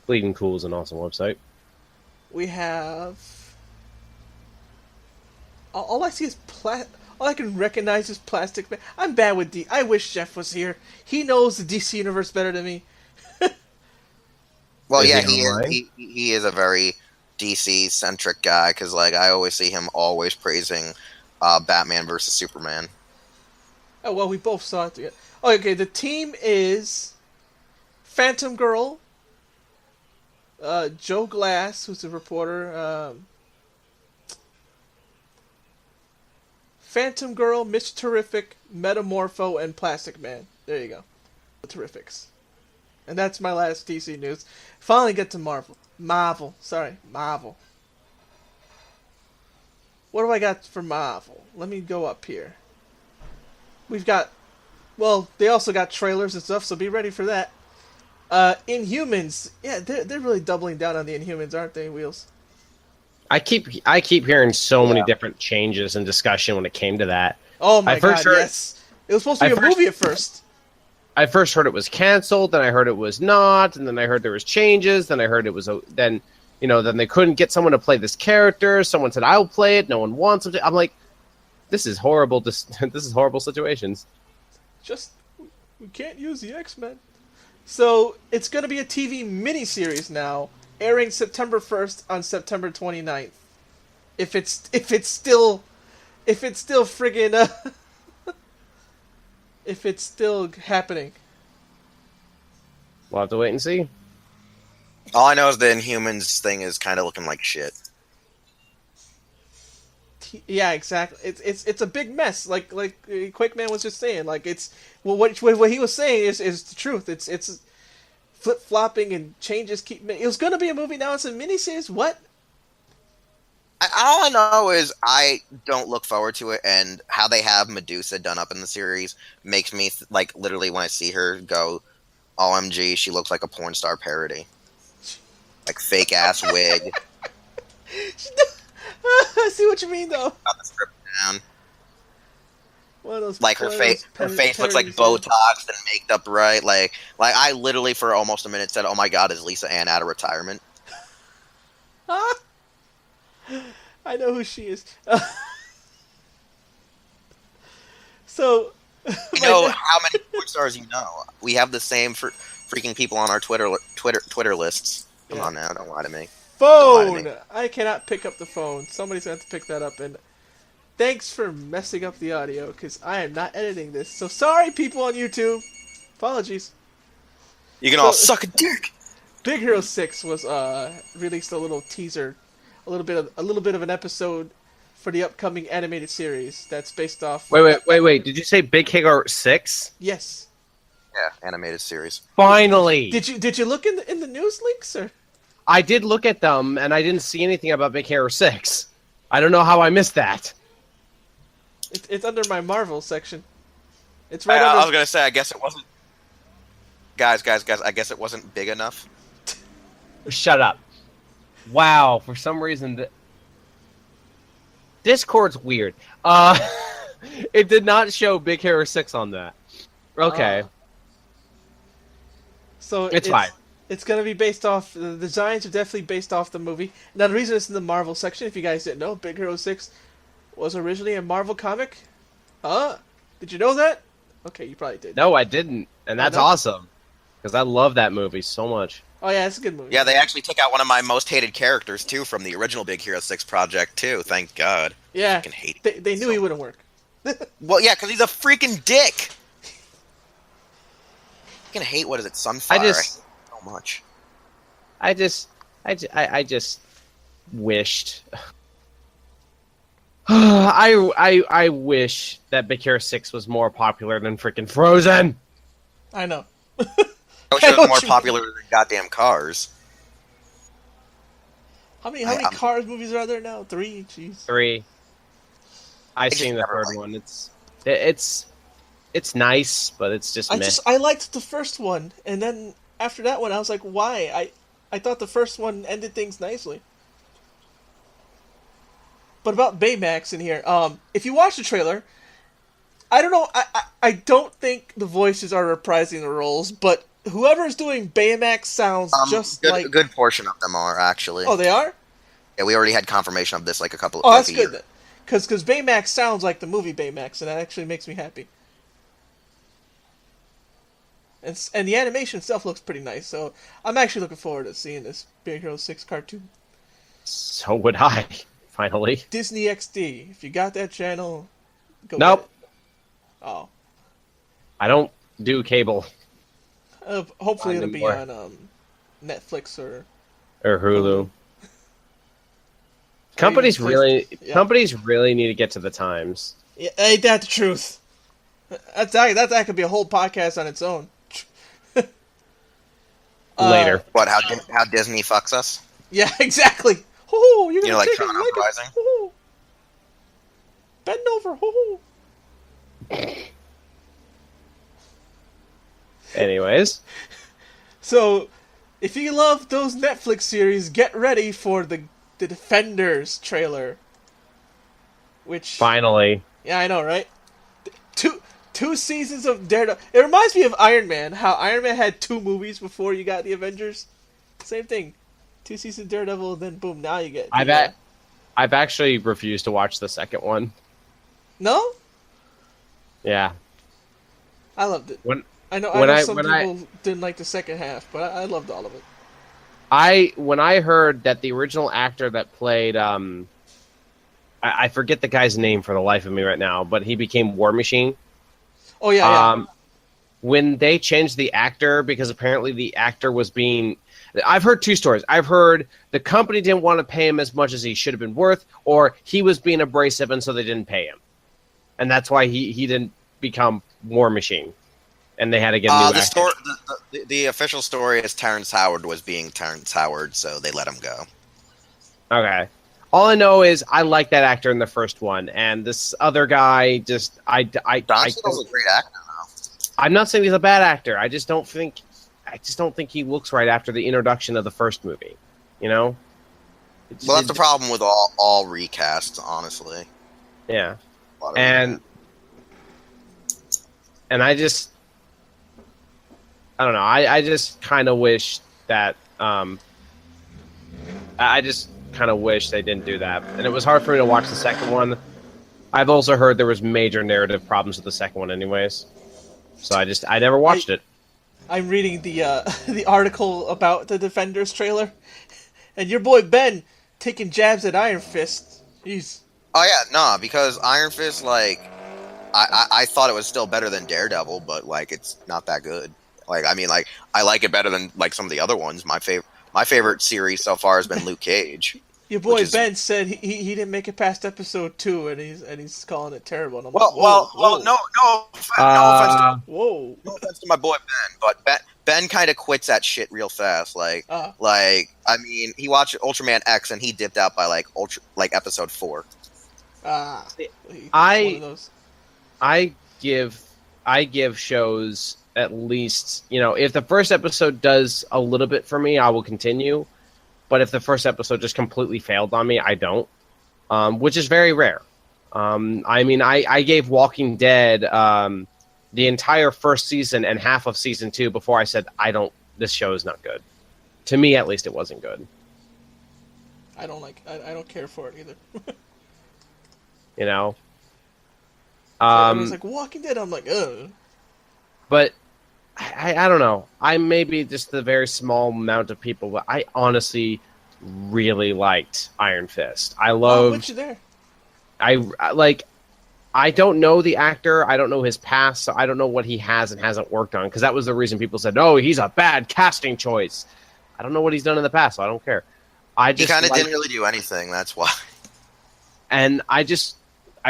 Bleeding Cool is an awesome website. We have. All I see is all I can recognize is Plastic Man. I'm bad with I wish Jeff was here. He knows the DC universe better than me. Well, yeah, he is a very DC centric guy, because, like, I always see him always praising Batman versus Superman. Oh well, we both saw it together. Oh, okay, the team is Phantom Girl, Joe Glass, who's a reporter. Phantom Girl, Mr. Terrific, Metamorpho, and Plastic Man. There you go. The Terrifics. And that's my last DC news. Finally get to Marvel. Marvel. What do I got for Marvel? Let me go up here. We've got... Well, they also got trailers and stuff, so be ready for that. Inhumans. Yeah, they're really doubling down on the Inhumans, aren't they, Wheels? I keep hearing so many different changes and discussion when it came to that. Oh my god, yes. It was supposed to be a movie at first. I first heard it was canceled, then I heard it was not, and then I heard there was changes, then I heard it was then they couldn't get someone to play this character. Someone said I'll play it, no one wants him to. I'm like, this is horrible. This is horrible situations. We can't use the X-Men. So it's going to be a TV miniseries now, airing September 1st on September 29th. If it's still friggin' if it's still happening. We'll have to wait and see. All I know is the Inhumans thing is kind of looking like shit. Yeah, exactly. It's a big mess. Like Quakeman was just saying. Like what he was saying is the truth. It's flip flopping and changes keep. It was gonna be a movie. Now it's a miniseries. What? All I know is I don't look forward to it, and how they have Medusa done up in the series makes me like literally when I see her go, OMG, she looks like a porn star parody, like fake ass wig. I see what you mean, though. Got the strip down. One of those. Like her face looks like Botox and maked up right. Like I literally for almost a minute said, "Oh my God, is Lisa Ann out of retirement?" I know who she is. So, you know how many porn stars you know. We have the same freaking people on our Twitter lists. Come on now, don't lie to me. Phone! I cannot pick up the phone. Somebody's going to have to pick that up. And thanks for messing up the audio, because I am not editing this. So sorry, people on YouTube. Apologies. You can all suck a dick. Big Hero 6 was released a little teaser, a little bit of an episode for the upcoming animated series that's based off. Wait! Did you say Big Hero 6? Yes. Yeah, animated series. Finally. Did you look in the news links or? I did look at them, and I didn't see anything about Big Hero 6. I don't know how I missed that. It's under my Marvel section. It's right. I was gonna say, I guess it wasn't. Guys! I guess it wasn't big enough. Shut up. Wow, for some reason Discord's weird. It did not show Big Hero 6 on that. Okay. So it's fine. It's going to be based off... The designs are definitely based off the movie. Now, the reason it's in the Marvel section, if you guys didn't know, Big Hero 6 was originally a Marvel comic. Did you know that? Okay, you probably did. No, I didn't. And that's awesome. Because I love that movie so much. Oh, yeah, it's a good movie. Yeah, they actually took out one of my most hated characters, too, from the original Big Hero 6 project, too. Thank God. Yeah. I fucking hate they knew he wouldn't work. Well, yeah, because he's a freaking dick. I fucking hate, what is it, Sunfire? I hate it so much. I just wished... I wish that Big Hero 6 was more popular than freaking Frozen. I know. I wish it was more popular than goddamn Cars. How many Cars movies are there now? 3? Jeez. 3. I've seen the third one. It's nice, but it's just meh. I liked the first one, and then after that one, I was like, why? I thought the first one ended things nicely. But about Baymax in here, if you watch the trailer, I don't know, I don't think the voices are reprising the roles, but whoever's doing Baymax sounds like... A good portion of them are, actually. Oh, they are? Yeah, we already had confirmation of this like a couple of... Oh, that's good then. Because Baymax sounds like the movie Baymax, and that actually makes me happy. And the animation itself looks pretty nice, so I'm actually looking forward to seeing this Big Hero 6 cartoon. So would I, finally. Disney XD. If you got that channel, go Nope. get it. Oh. I don't do cable. Hopefully it'll be on Netflix or Hulu. Companies really need to get to the times. Yeah, ain't that the truth? That could be a whole podcast on its own. Later. What? How Disney fucks us? Yeah, exactly. Oh, you're gonna like take Tron it, Uprising? Oh. Bend over. Oh. Anyways. So, if you love those Netflix series, get ready for the Defenders trailer. Which... Finally. Yeah, I know, right? Two seasons of Daredevil. It reminds me of Iron Man, how Iron Man had 2 movies before you got the Avengers. Same thing. 2 seasons of Daredevil, then boom, now you get... I've actually refused to watch the second one. No? Yeah. I loved it. I know some people didn't like the second half, but I loved all of it. When I heard that the original actor that played... I forget the guy's name for the life of me right now, but he became War Machine. Oh, yeah. When they changed the actor, because apparently the actor was being... I've heard 2 stories. I've heard the company didn't want to pay him as much as he should have been worth, or he was being abrasive and so they didn't pay him. And that's why he didn't become War Machine. And they had to get a new actor. The official story is Terrence Howard was being Terrence Howard, so they let him go. Okay. All I know is I like that actor in the first one, and this other guy just Don Cheadle's a great actor, though. I'm not saying he's a bad actor. I just don't think he looks right after the introduction of the first movie. You know? Well, that's the problem with all recasts, honestly. Yeah. And And I don't know. I just kind of wish that. I just kind of wish they didn't do that. And it was hard for me to watch the second one. I've also heard there was major narrative problems with the second one, anyways. So I never watched it. I'm reading the the article about the Defenders trailer, and your boy Ben taking jabs at Iron Fist. Jeez. Oh yeah, nah, because Iron Fist, like, I thought it was still better than Daredevil, but like it's not that good. Like, I mean, like, I like it better than like some of the other ones. My favorite series so far has been Luke Cage. Your boy Ben said he didn't make it past episode 2, and he's calling it terrible. And I'm well, like, whoa, well, whoa. no offense Whoa. no offense to my boy Ben, but Ben kind of quits that shit real fast. Like, I mean, he watched Ultraman X and he dipped out by like episode 4. I give shows at least, if the first episode does a little bit for me, I will continue. But if the first episode just completely failed on me, I don't, which is very rare. I mean, I gave Walking Dead the entire first season and half of season 2 before I said, this show is not good. To me, at least, it wasn't good. I don't care for it either. It was like Walking Dead. I'm like, ugh. But I don't know. I may be just the very small amount of people, but I honestly really liked Iron Fist. I loved. What's you there? I don't know the actor. I don't know his past, so I don't know what he has and hasn't worked on. Because that was the reason people said, "Oh, he's a bad casting choice." I don't know what he's done in the past, so I don't care. He kind of didn't really do anything. That's why. And I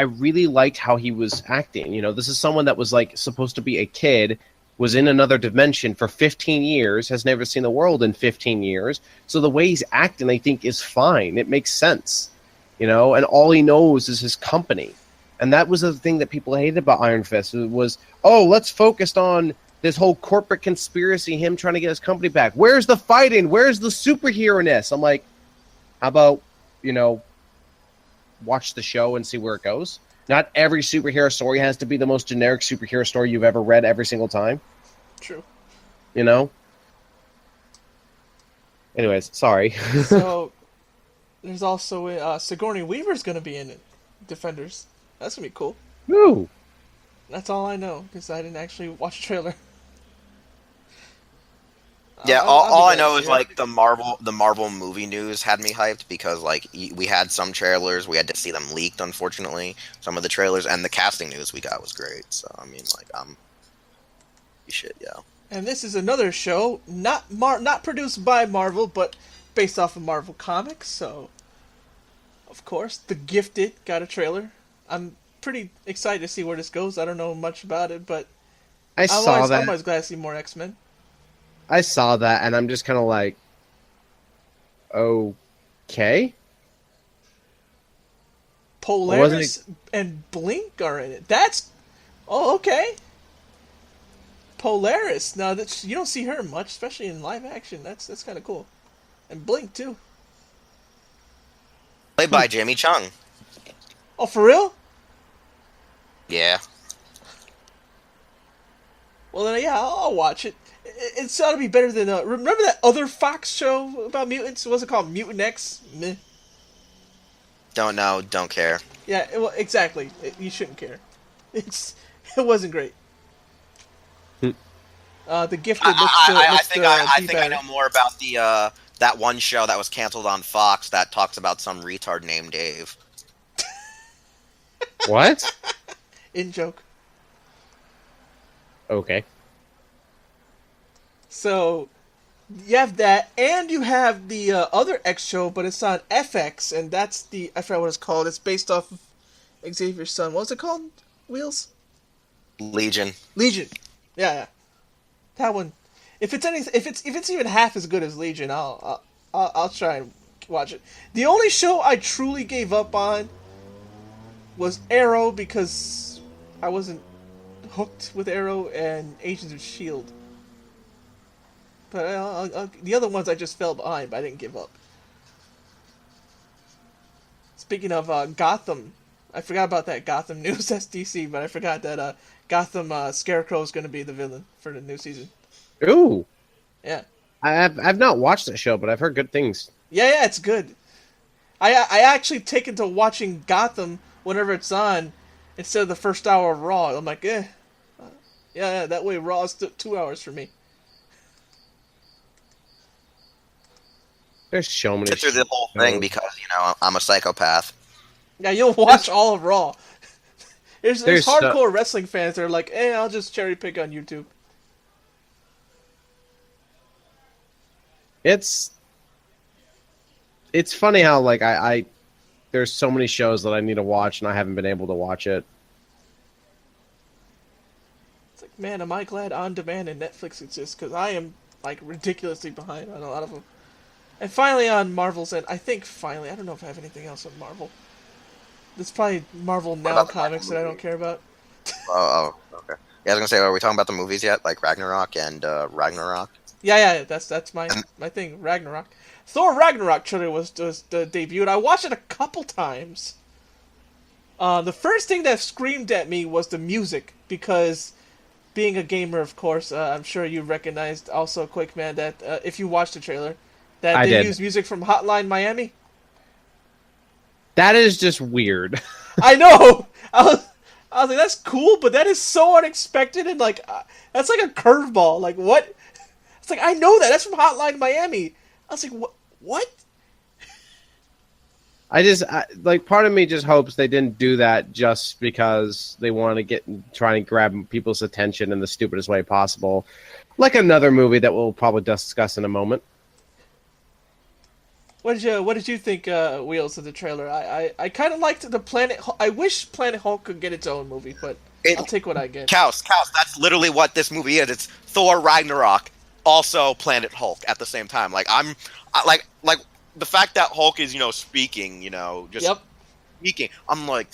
really liked how he was acting. This is someone that was like supposed to be a kid. Was in another dimension for 15 years, has never seen the world in 15 years. So the way he's acting, I think, is fine. It makes sense, and all he knows is his company. And that was the thing that people hated about Iron Fist was, let's focus on this whole corporate conspiracy, him trying to get his company back. Where's the fighting? Where's the superhero-ness? I'm like, how about, watch the show and see where it goes? Not every superhero story has to be the most generic superhero story you've ever read every single time. True. Anyways, sorry. So, there's also Sigourney Weaver's going to be in it. Defenders. That's going to be cool. Woo! That's all I know, because I didn't actually watch the trailer. Yeah, all I know is like the Marvel movie news had me hyped because like we had some trailers, we had to see them leaked. Unfortunately, some of the trailers and the casting news we got was great. So I mean, like shit, yeah. And this is another show not produced by Marvel, but based off of Marvel Comics. So, of course, The Gifted got a trailer. I'm pretty excited to see where this goes. I don't know much about it, but I'm always glad to see more X-Men. I saw that, and I'm just kind of like, okay. Polaris and Blink are in it. Okay. Polaris. Now, you don't see her much, especially in live action. That's kind of cool. And Blink, too. Played by Jamie Chung. Oh, for real? Yeah. Well, then, yeah, I'll watch it. It's got to be better than... remember that other Fox show about mutants? Was it called Mutant X? Meh. Don't know, don't care. Yeah, well, exactly. You shouldn't care. It wasn't great. The Gifted I think I know more about the that one show that was canceled on Fox that talks about some retard named Dave. What? In joke. Okay. So, you have that, and you have the other X show, but it's on FX, and that's I forgot what it's called. It's based off of Xavier's son. What was it called? Wheels? Legion. Yeah. That one. If it's even half as good as Legion, I'll try and watch it. The only show I truly gave up on was Arrow because I wasn't hooked with Arrow and Agents of S.H.I.E.L.D. But the other ones I just fell behind, but I didn't give up. Speaking of Gotham, I forgot about that Gotham news SDC, but I forgot that Gotham Scarecrow is going to be the villain for the new season. Ooh, Yeah. I've not watched that show, but I've heard good things. Yeah, it's good. I actually take into watching Gotham whenever it's on instead of the first hour of Raw. I'm like, yeah, that way Raw is 2 hours for me. There's so many. Get through the whole thing because I'm a psychopath. Yeah, you'll watch all of Raw. There's There's hardcore wrestling fans that are like, I'll just cherry pick on YouTube. It's funny how like I there's so many shows that I need to watch and I haven't been able to watch it. It's like, man, am I glad On Demand and Netflix exists, because I am like ridiculously behind on a lot of them. And finally on Marvel's end, I don't know if I have anything else on Marvel. There's probably Marvel Now comics that I don't care about. Oh, okay. Yeah, I was gonna say, are we talking about the movies yet, like Ragnarok and Ragnarok? Yeah, that's my thing. Ragnarok. Thor Ragnarok trailer was debuted. I watched it a couple times. The first thing that screamed at me was the music, because being a gamer, of course, I'm sure you recognized also, Quakeman, that if you watched the trailer, that they used music from Hotline Miami. That is just weird. I know. I was like, that's cool, but that is so unexpected, and like that's like a curveball. Like, what? It's like, I know that. That's from Hotline Miami. I was like, what? Like, part of me just hopes they didn't do that just because they want to try and grab people's attention in the stupidest way possible. Like another movie that we'll probably discuss in a moment. What did you think, Wheels, of the trailer? I kind of liked the Planet. I wish Planet Hulk could get its own movie, but I'll take what I get. Chaos. That's literally what this movie is. It's Thor Ragnarok, also Planet Hulk at the same time. Like like the fact that Hulk is speaking, just speaking. I'm like,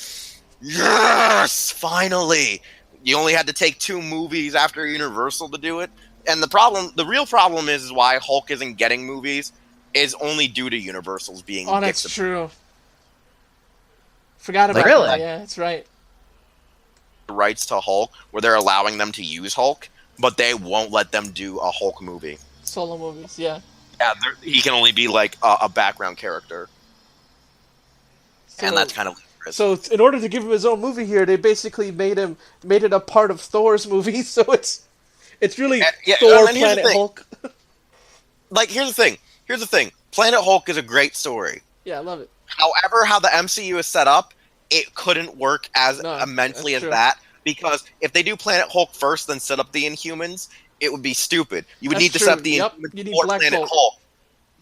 yes, finally. You only had to take 2 movies after Universal to do it, and the real problem is why Hulk isn't getting movies. Is only due to Universal's being. Oh, that's true. Forgot about that. Yeah, that's right. Rights to Hulk, where they're allowing them to use Hulk, but they won't let them do a Hulk movie. Solo movies, yeah. Yeah, he can only be like a background character, and that's kind of ludicrous. So in order to give him his own movie here, they basically made it a part of Thor's movie. So it's really Thor Planet Hulk. Like, here's the thing. Planet Hulk is a great story. Yeah, I love it. However, how the MCU is set up, it couldn't work as immensely as that, because if they do Planet Hulk first, then set up the Inhumans, it would be stupid. You would need to set up the Inhumans before Planet Hulk.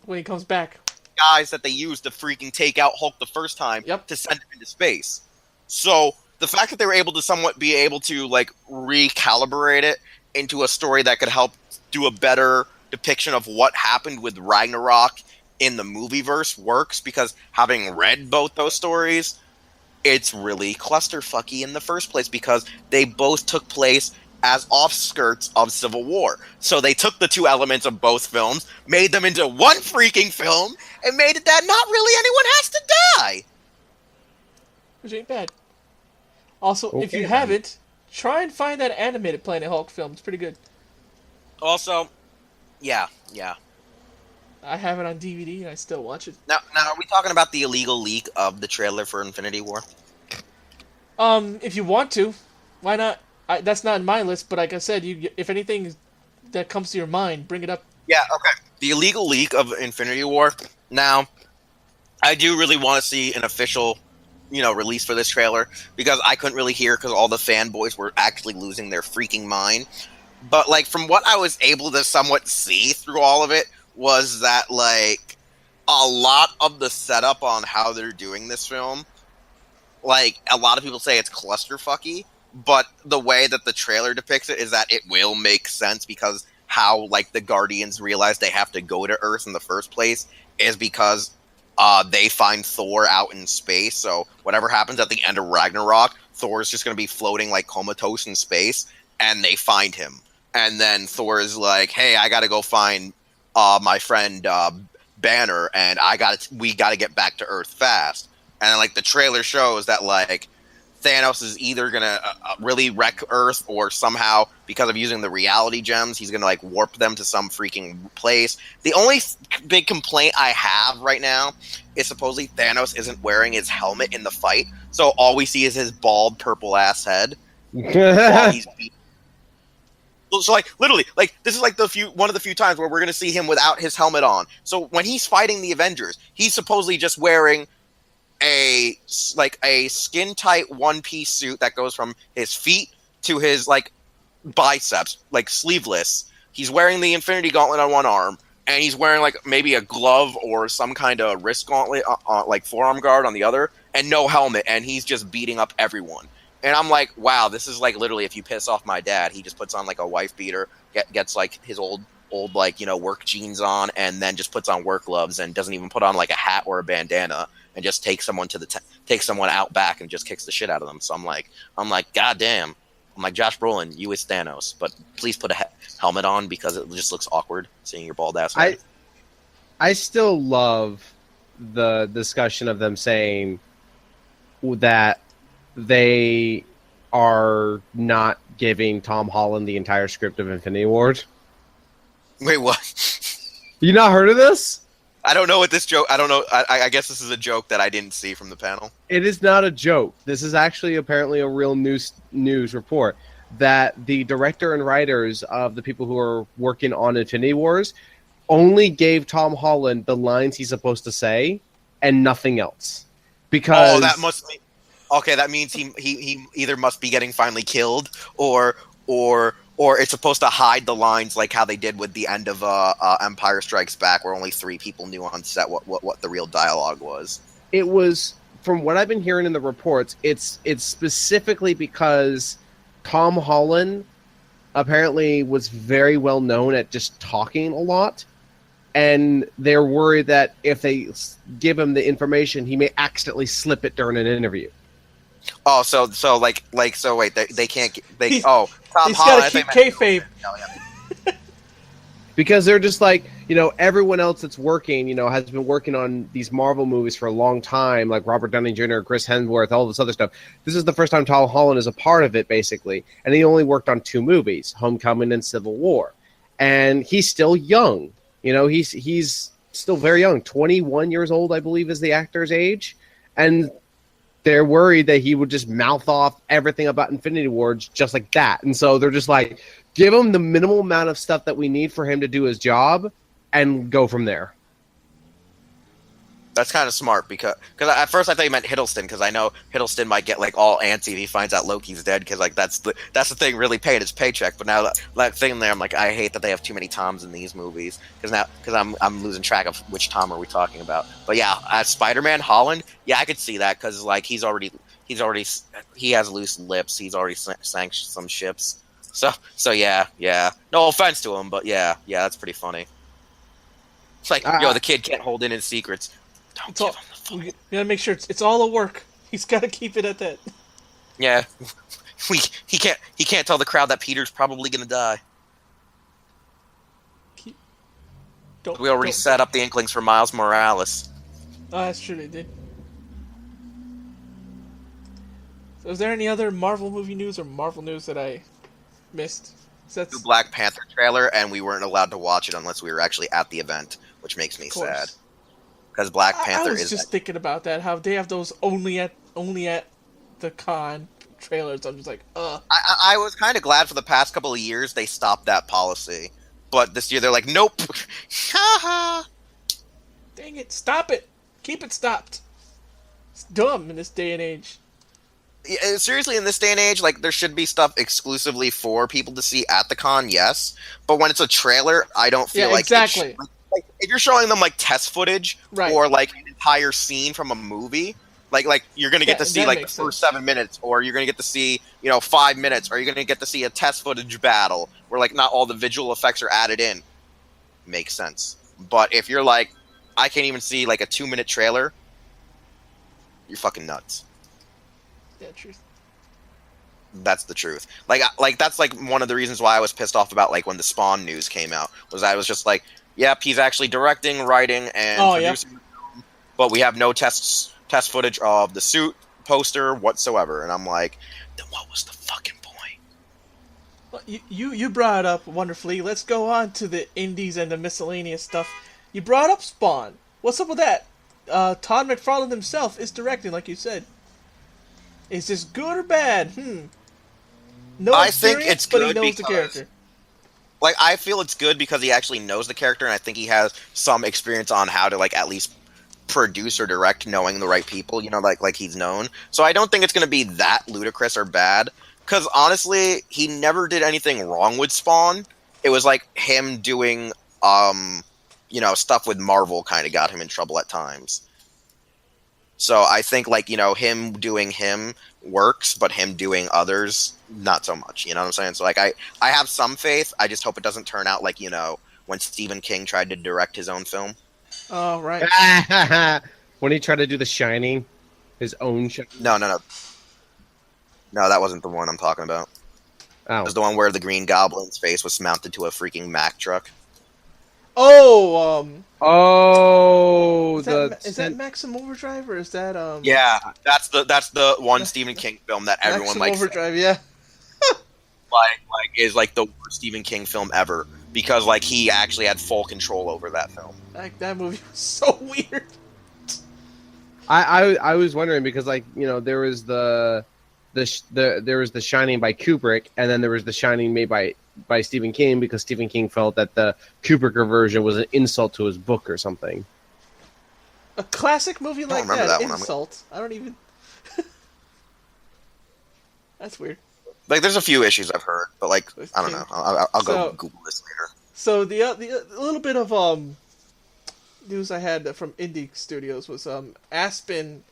When he comes back. Guys that they used to freaking take out Hulk the first time to send him into space. So, the fact that they were able to like recalibrate it into a story that could help do a better depiction of what happened with Ragnarok in the movieverse works, because having read both those stories, it's really clusterfucky in the first place, because they both took place as offskirts of Civil War. So they took the 2 elements of both films, made them into one freaking film, and made it that not really anyone has to die. Which ain't bad. Also, if you haven't, try and find that animated Planet Hulk film. It's pretty good. Also, yeah. I have it on DVD and I still watch it. Now, are we talking about the illegal leak of the trailer for Infinity War? If you want to, why not? That's not in my list, but like I said, if anything that comes to your mind, bring it up. Yeah, okay. The illegal leak of Infinity War. Now, I do really want to see an official, release for this trailer, because I couldn't really hear because all the fanboys were actually losing their freaking mind. But, like, from what I was able to somewhat see through all of it, was that, like, a lot of the setup on how they're doing this film, like, a lot of people say it's clusterfucky, but the way that the trailer depicts it is that it will make sense, because how, like, the Guardians realize they have to go to Earth in the first place is because they find Thor out in space. So whatever happens at the end of Ragnarok, Thor's just going to be floating, like, comatose in space, and they find him. And then Thor is like, hey, I got to go find my friend Banner, and we got to get back to Earth fast. and like the trailer shows that like Thanos is either gonna really wreck Earth, or somehow, because of using the reality gems, he's gonna like warp them to some freaking place. The only big complaint I have right now is supposedly Thanos isn't wearing his helmet in the fight, so all we see is his bald purple ass head while he's beating. So like literally, like this is like one of the few times where we're gonna see him without his helmet on. So when he's fighting the Avengers, he's supposedly just wearing a skin tight one-piece suit that goes from his feet to his like biceps, like sleeveless. He's wearing the Infinity Gauntlet on one arm, and he's wearing like maybe a glove or some kind of wrist gauntlet, like forearm guard on the other, and no helmet, and he's just beating up everyone. And I'm like, wow, this is like literally if you piss off my dad, he just puts on like a wife beater, gets like his old like, you know, work jeans on, and then just puts on work gloves and doesn't even put on like a hat or a bandana, and just takes someone takes someone out back and just kicks the shit out of them. So I'm like, God damn. I'm like, Josh Brolin, you is Thanos, but please put a helmet on because it just looks awkward seeing your bald ass head. I still love the discussion of them saying that they are not giving Tom Holland the entire script of Infinity Wars. Wait, what? You not heard of this? I don't know what this joke. I don't know. I guess this is a joke that I didn't see from the panel. It is not a joke. This is actually apparently a real news report that the director and writers of the people who are working on Infinity Wars only gave Tom Holland the lines he's supposed to say and nothing else. Because that must be okay. That means he either must be getting finally killed, or it's supposed to hide the lines like how they did with the end of Empire Strikes Back, where only 3 people knew on set what the real dialogue was. It was, from what I've been hearing in the reports, it's specifically because Tom Holland apparently was very well known at just talking a lot, and they're worried that if they give him the information, he may accidentally slip it during an interview. Oh, so wait, they can't. Tom he's Holland. He's got to keep kayfabe. Because they're just like, you know, everyone else that's working, you know, has been working on these Marvel movies for a long time, like Robert Downey Jr., Chris Hemsworth, all this other stuff. This is the first time Tom Holland is a part of it, basically. And he only worked on 2 movies, Homecoming and Civil War. And he's still young. You know, he's still very young. 21 years old, I believe, is the actor's age. And they're worried that he would just mouth off everything about Infinity Wars just like that. And so they're just like, give him the minimal amount of stuff that we need for him to do his job and go from there. That's kind of smart because at first I thought you meant Hiddleston, because I know Hiddleston might get like all antsy if he finds out Loki's dead, because like that's the thing really paying his paycheck. But now that thing there, I'm like, I hate that they have too many Toms in these movies, because I'm losing track of which Tom are we talking about. But yeah, as Spider-Man Holland, yeah, I could see that, because like he has loose lips. He's already sank some ships. So yeah. No offense to him, but yeah, that's pretty funny. It's like, the kid can't hold in his secrets. We gotta make sure it's all a work. He's gotta keep it at that. Yeah, he can't tell the crowd that Peter's probably gonna die. We already set up the Inklings for Miles Morales. Oh, that's true, they did. So is there any other Marvel movie news or Marvel news that I missed? The Black Panther trailer, and we weren't allowed to watch it unless we were actually at the event, which makes me sad. Because Black Panther I was just thinking about that, how they have those only at the con trailers. I'm just like, I was kind of glad for the past couple of years they stopped that policy, but this year they're like, nope. Dang it! Stop it! Keep it stopped. It's dumb in this day and age. Yeah, seriously, in this day and age, like, there should be stuff exclusively for people to see at the con, yes, but when it's a trailer, I don't feel like exactly. Like, if you're showing them like test footage, right, or like an entire scene from a movie, like you're gonna get to see like the first 7 minutes, or you're gonna get to see 5 minutes, or you're gonna get to see a test footage battle where like not all the visual effects are added in. Makes sense. But if you're like, I can't even see like a 2-minute trailer, you're fucking nuts. Yeah, truth. That's the truth. Like that's like one of the reasons why I was pissed off about like when the Spawn news came out, was I was just like, yep, he's actually directing, writing, and producing the film, but we have no test test footage of the suit poster whatsoever. And I'm like, then what was the fucking point? Well, you brought it up wonderfully. Let's go on to the indies and the miscellaneous stuff. You brought up Spawn. What's up with that? Todd McFarlane himself is directing, like you said. Is this good or bad? No I experience, think it's but he good knows the because- character. Like, I feel it's good because he actually knows the character, and I think he has some experience on how to, like, at least produce or direct, knowing the right people, you know, like he's known. So I don't think it's going to be that ludicrous or bad, because honestly, he never did anything wrong with Spawn. It was like him doing, you know, stuff with Marvel kind of got him in trouble at times. So I think, like, you know, him doing him works, but him doing others, not so much. You know what I'm saying? So, like, I have some faith. I just hope it doesn't turn out like, you know, when Stephen King tried to direct his own film. Oh, right. When he tried to do The Shining, his own show. No, that wasn't the one I'm talking about. Oh. It was the one where the Green Goblin's face was mounted to a freaking Mack truck. Oh, Oh, is that Maximum Overdrive or is that Yeah, that's the one Stephen King film that everyone Maximum likes. Overdrive? Yeah. Like is like the worst Stephen King film ever because like he actually had full control over that film. Like that movie was so weird. I was wondering because, like, you know, there was there was The Shining by Kubrick, and then there was The Shining made by Stephen King because Stephen King felt that the Kubrick version was an insult to his book or something. A classic movie like remember that, that one. insult. I don't even. That's weird. Like, there's a few issues I've heard, but like I don't know. I'll go So- Google this later. So the little bit of news I had from indie studios was Aspen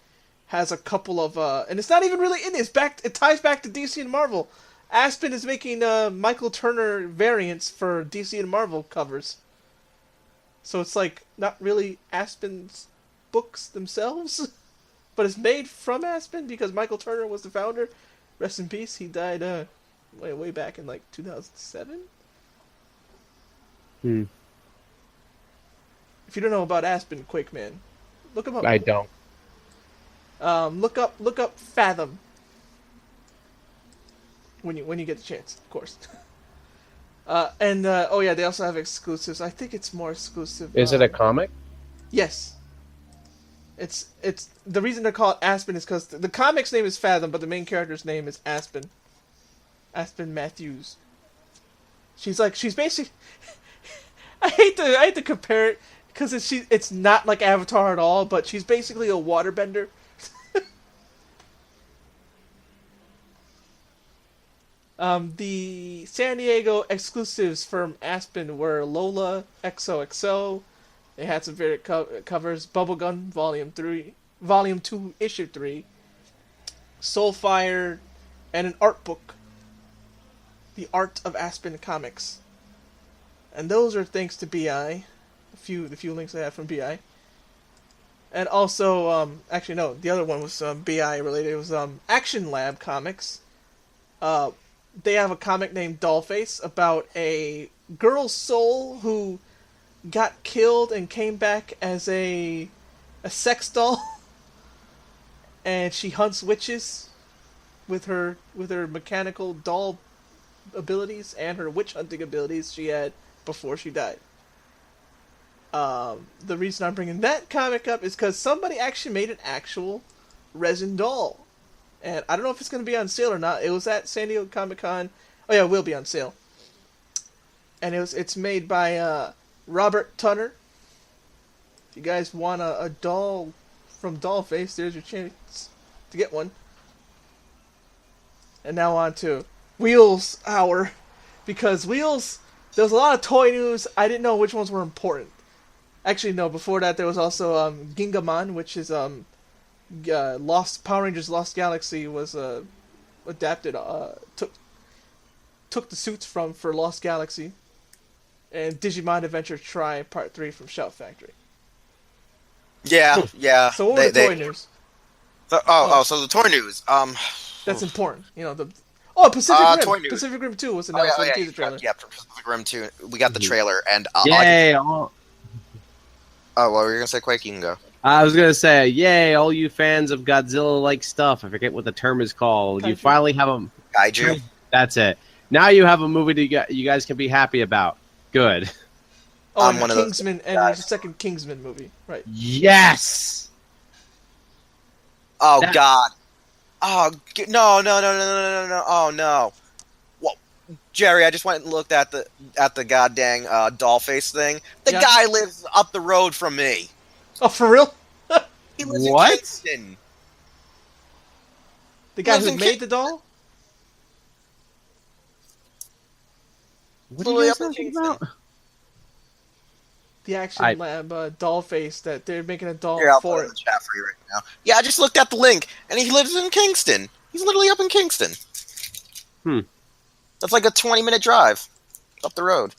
has a couple of and it's not even really indie. It ties back to DC and Marvel. Aspen is making Michael Turner variants for DC and Marvel covers. So it's like not really Aspen's books themselves, but it's made from Aspen because Michael Turner was the founder. Rest in peace. He died way back in like 2007. If you don't know about Aspen, quick man, look him up. I don't. Look up Fathom when you get the chance, of course. Oh yeah, they also have exclusives. I think it's more exclusive. Is it a comic? Yes. It's the reason they call it Aspen is because the comic's name is Fathom, but the main character's name is Aspen. Aspen Matthews. She's basically. I hate to compare it because it's not like Avatar at all, but she's basically a waterbender. The San Diego exclusives from Aspen were Lola XOXO. They had some variant covers. Bubblegum Volume 2, Issue 3. Soulfire, and an art book. The Art of Aspen Comics. And those are thanks to BI. The few links I have from BI. And also, actually no, the other one was BI related. It was Action Lab Comics. They have a comic named Dollface about a girl's soul who got killed and came back as a sex doll. And she hunts witches with her mechanical doll abilities and her witch hunting abilities she had before she died. The reason I'm bringing that comic up is because somebody actually made an actual resin doll. And I don't know if it's going to be on sale or not. It was at San Diego Comic-Con. Oh yeah, it will be on sale. And it's made by Robert Tunner. If you guys want a doll from Dollface, there's your chance to get one. And now on to Wheels Hour. Because Wheels, there was a lot of toy news. I didn't know which ones were important. Actually, no, before that there was also Gingamon, which is Lost Power Rangers Lost Galaxy was adapted, took the suits for Lost Galaxy. And Digimon Adventure Tri Part 3 from Shout Factory. Yeah. So what were the toy news? So the toy news. That's important. You know, Pacific Rim. toy news. Pacific Rim 2 was announced with the teaser trailer. Yeah, Pacific Rim 2. We got the trailer, and Yay! oh, what were you gonna say, Quake? You can go. I was gonna say, yay, all you fans of Godzilla-like stuff. I forget what the term is called. You Kaiju. finally have a Kaiju. That's it. Now you have a movie you guys can be happy about. Good. Oh, I'm and one of those Kingsman, and guys. there's a second Kingsman movie, right? Yes. Oh That- God. Oh no. Oh no. Well, Jerry, I just went and looked at the goddamn doll face thing. The Yeah. guy lives up the road from me. Oh, for real? He lives What? in Kingston. The guy Lives who in made the doll? What are Literally you up guys in talking Kingston. about? The Action Lab doll face that they're making a doll Here, I'll for put it in it. the chat for you right now. Yeah, I just looked at the link, and he lives in Kingston. He's literally up in Kingston. That's like a 20-minute drive up the road.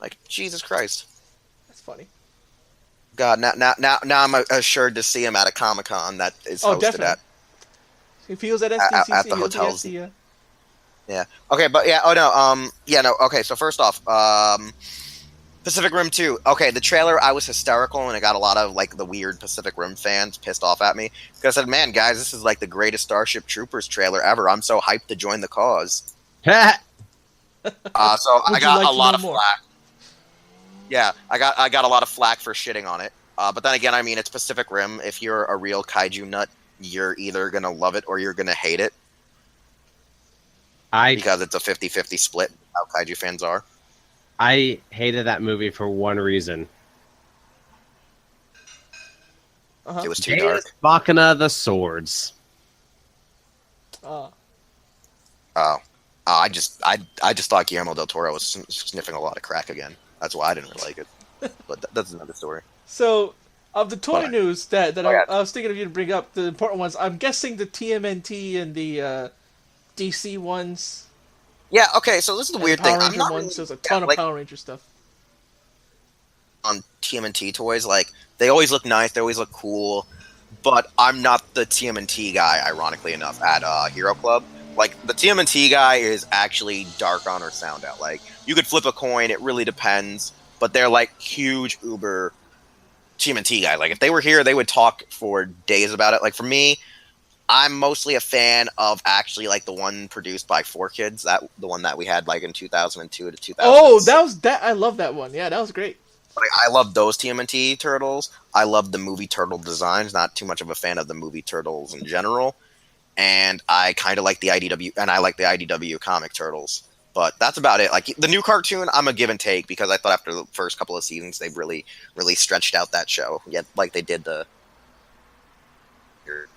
Like, Jesus Christ. That's funny. God, now I'm assured to see him at a Comic-Con that is Oh, hosted definitely. at. If he was at SDCC, at the he'll be hotels. at the, Yeah. Okay, but yeah. Oh no. Yeah. No. Okay. So first off, Pacific Rim 2. Okay, the trailer, I was hysterical, and it got a lot of like the weird Pacific Rim fans pissed off at me because I said, "Man, guys, this is like the greatest Starship Troopers trailer ever. I'm so hyped to join the cause." So I Would you got like a to lot know of more? flack. Yeah, I got a lot of flack for shitting on it. But then again, I mean, it's Pacific Rim. If you're a real kaiju nut, you're either gonna love it or you're gonna hate it because it's a 50-50 split. How kaiju fans are. I hated that movie for one reason. uh-huh. It was too dark. Machina the swords. Oh. I just thought Guillermo del Toro was sniffing a lot of crack again. That's why I didn't really like it. But that's another story. So, of the toy Fine. news that Oh, yeah. I was thinking of you to bring up, the important ones, I'm guessing the TMNT and the DC ones, Yeah. Okay. So this is the and weird the Power thing. I'm Ranger not ones. really, There's a ton of like, Power Ranger stuff. on TMNT toys. Like they always look nice. They always look cool. But I'm not the TMNT guy. Ironically enough, at Hero Club. Like the TMNT guy is actually dark on or sound out. Like you could flip a coin. It really depends. But they're like huge uber TMNT guy. Like if they were here, they would talk for days about it. Like for me, I'm mostly a fan of actually like the one produced by 4Kids, the one that we had like in 2002 to 2000. Oh, that I love that one. Yeah, that was great. Like, I love those TMNT turtles. I love the movie turtle designs. Not too much of a fan of the movie turtles in general. And I kind of like the IDW, and I like the IDW comic turtles. But that's about it. Like the new cartoon, I'm a give and take because I thought after the first couple of seasons they really stretched out that show. Yeah, like they did the.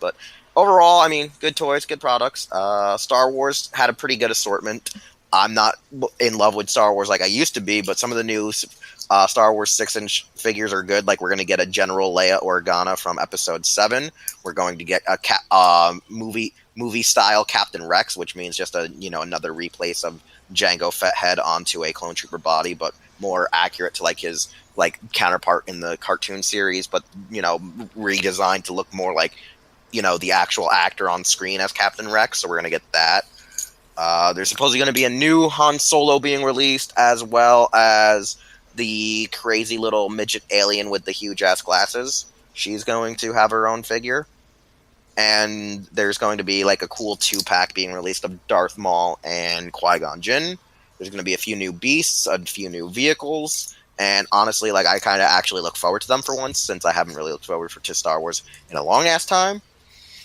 But overall, I mean, good toys, good products. Star Wars had a pretty good assortment. I'm not in love with Star Wars like I used to be, but some of the new Star Wars 6-inch figures are good. Like we're going to get a General Leia Organa from Episode 7. We're going to get a movie style Captain Rex, which means just another replace of Jango Fetthead onto a clone trooper body, but more accurate to like his counterpart in the cartoon series, but redesigned to look more like the actual actor on screen as Captain Rex. So we're going to get that. There's supposedly going to be a new Han Solo being released, as well as the crazy little midget alien with the huge ass glasses. She's going to have her own figure. And there's going to be like a cool 2-pack being released of Darth Maul and Qui-Gon Jinn. There's going to be a few new beasts, a few new vehicles. And honestly, like I kind of actually look forward to them for once, since I haven't really looked forward to Star Wars in a long ass time.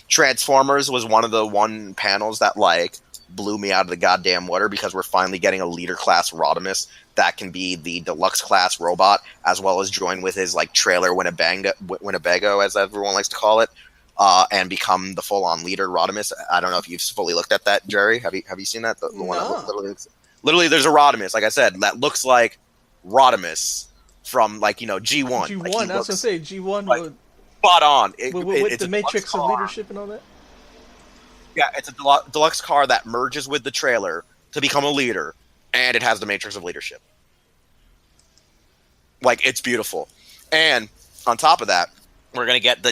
Transformers was one of the panels that like blew me out of the goddamn water, because we're finally getting a leader class Rodimus that can be the deluxe class robot, as well as join with his like trailer Winnebago, as everyone likes to call it, and become the full on leader Rodimus. I don't know if you've fully looked at that, Jerry. Have you seen that? The one that literally there's a Rodimus, like I said, that looks like Rodimus from like G1. G1, like, I was gonna say G1 like, spot on. with it's the Matrix of leadership and all that. Yeah, it's a deluxe car that merges with the trailer to become a leader, and it has the Matrix of leadership. Like, it's beautiful. And on top of that, we're going to get the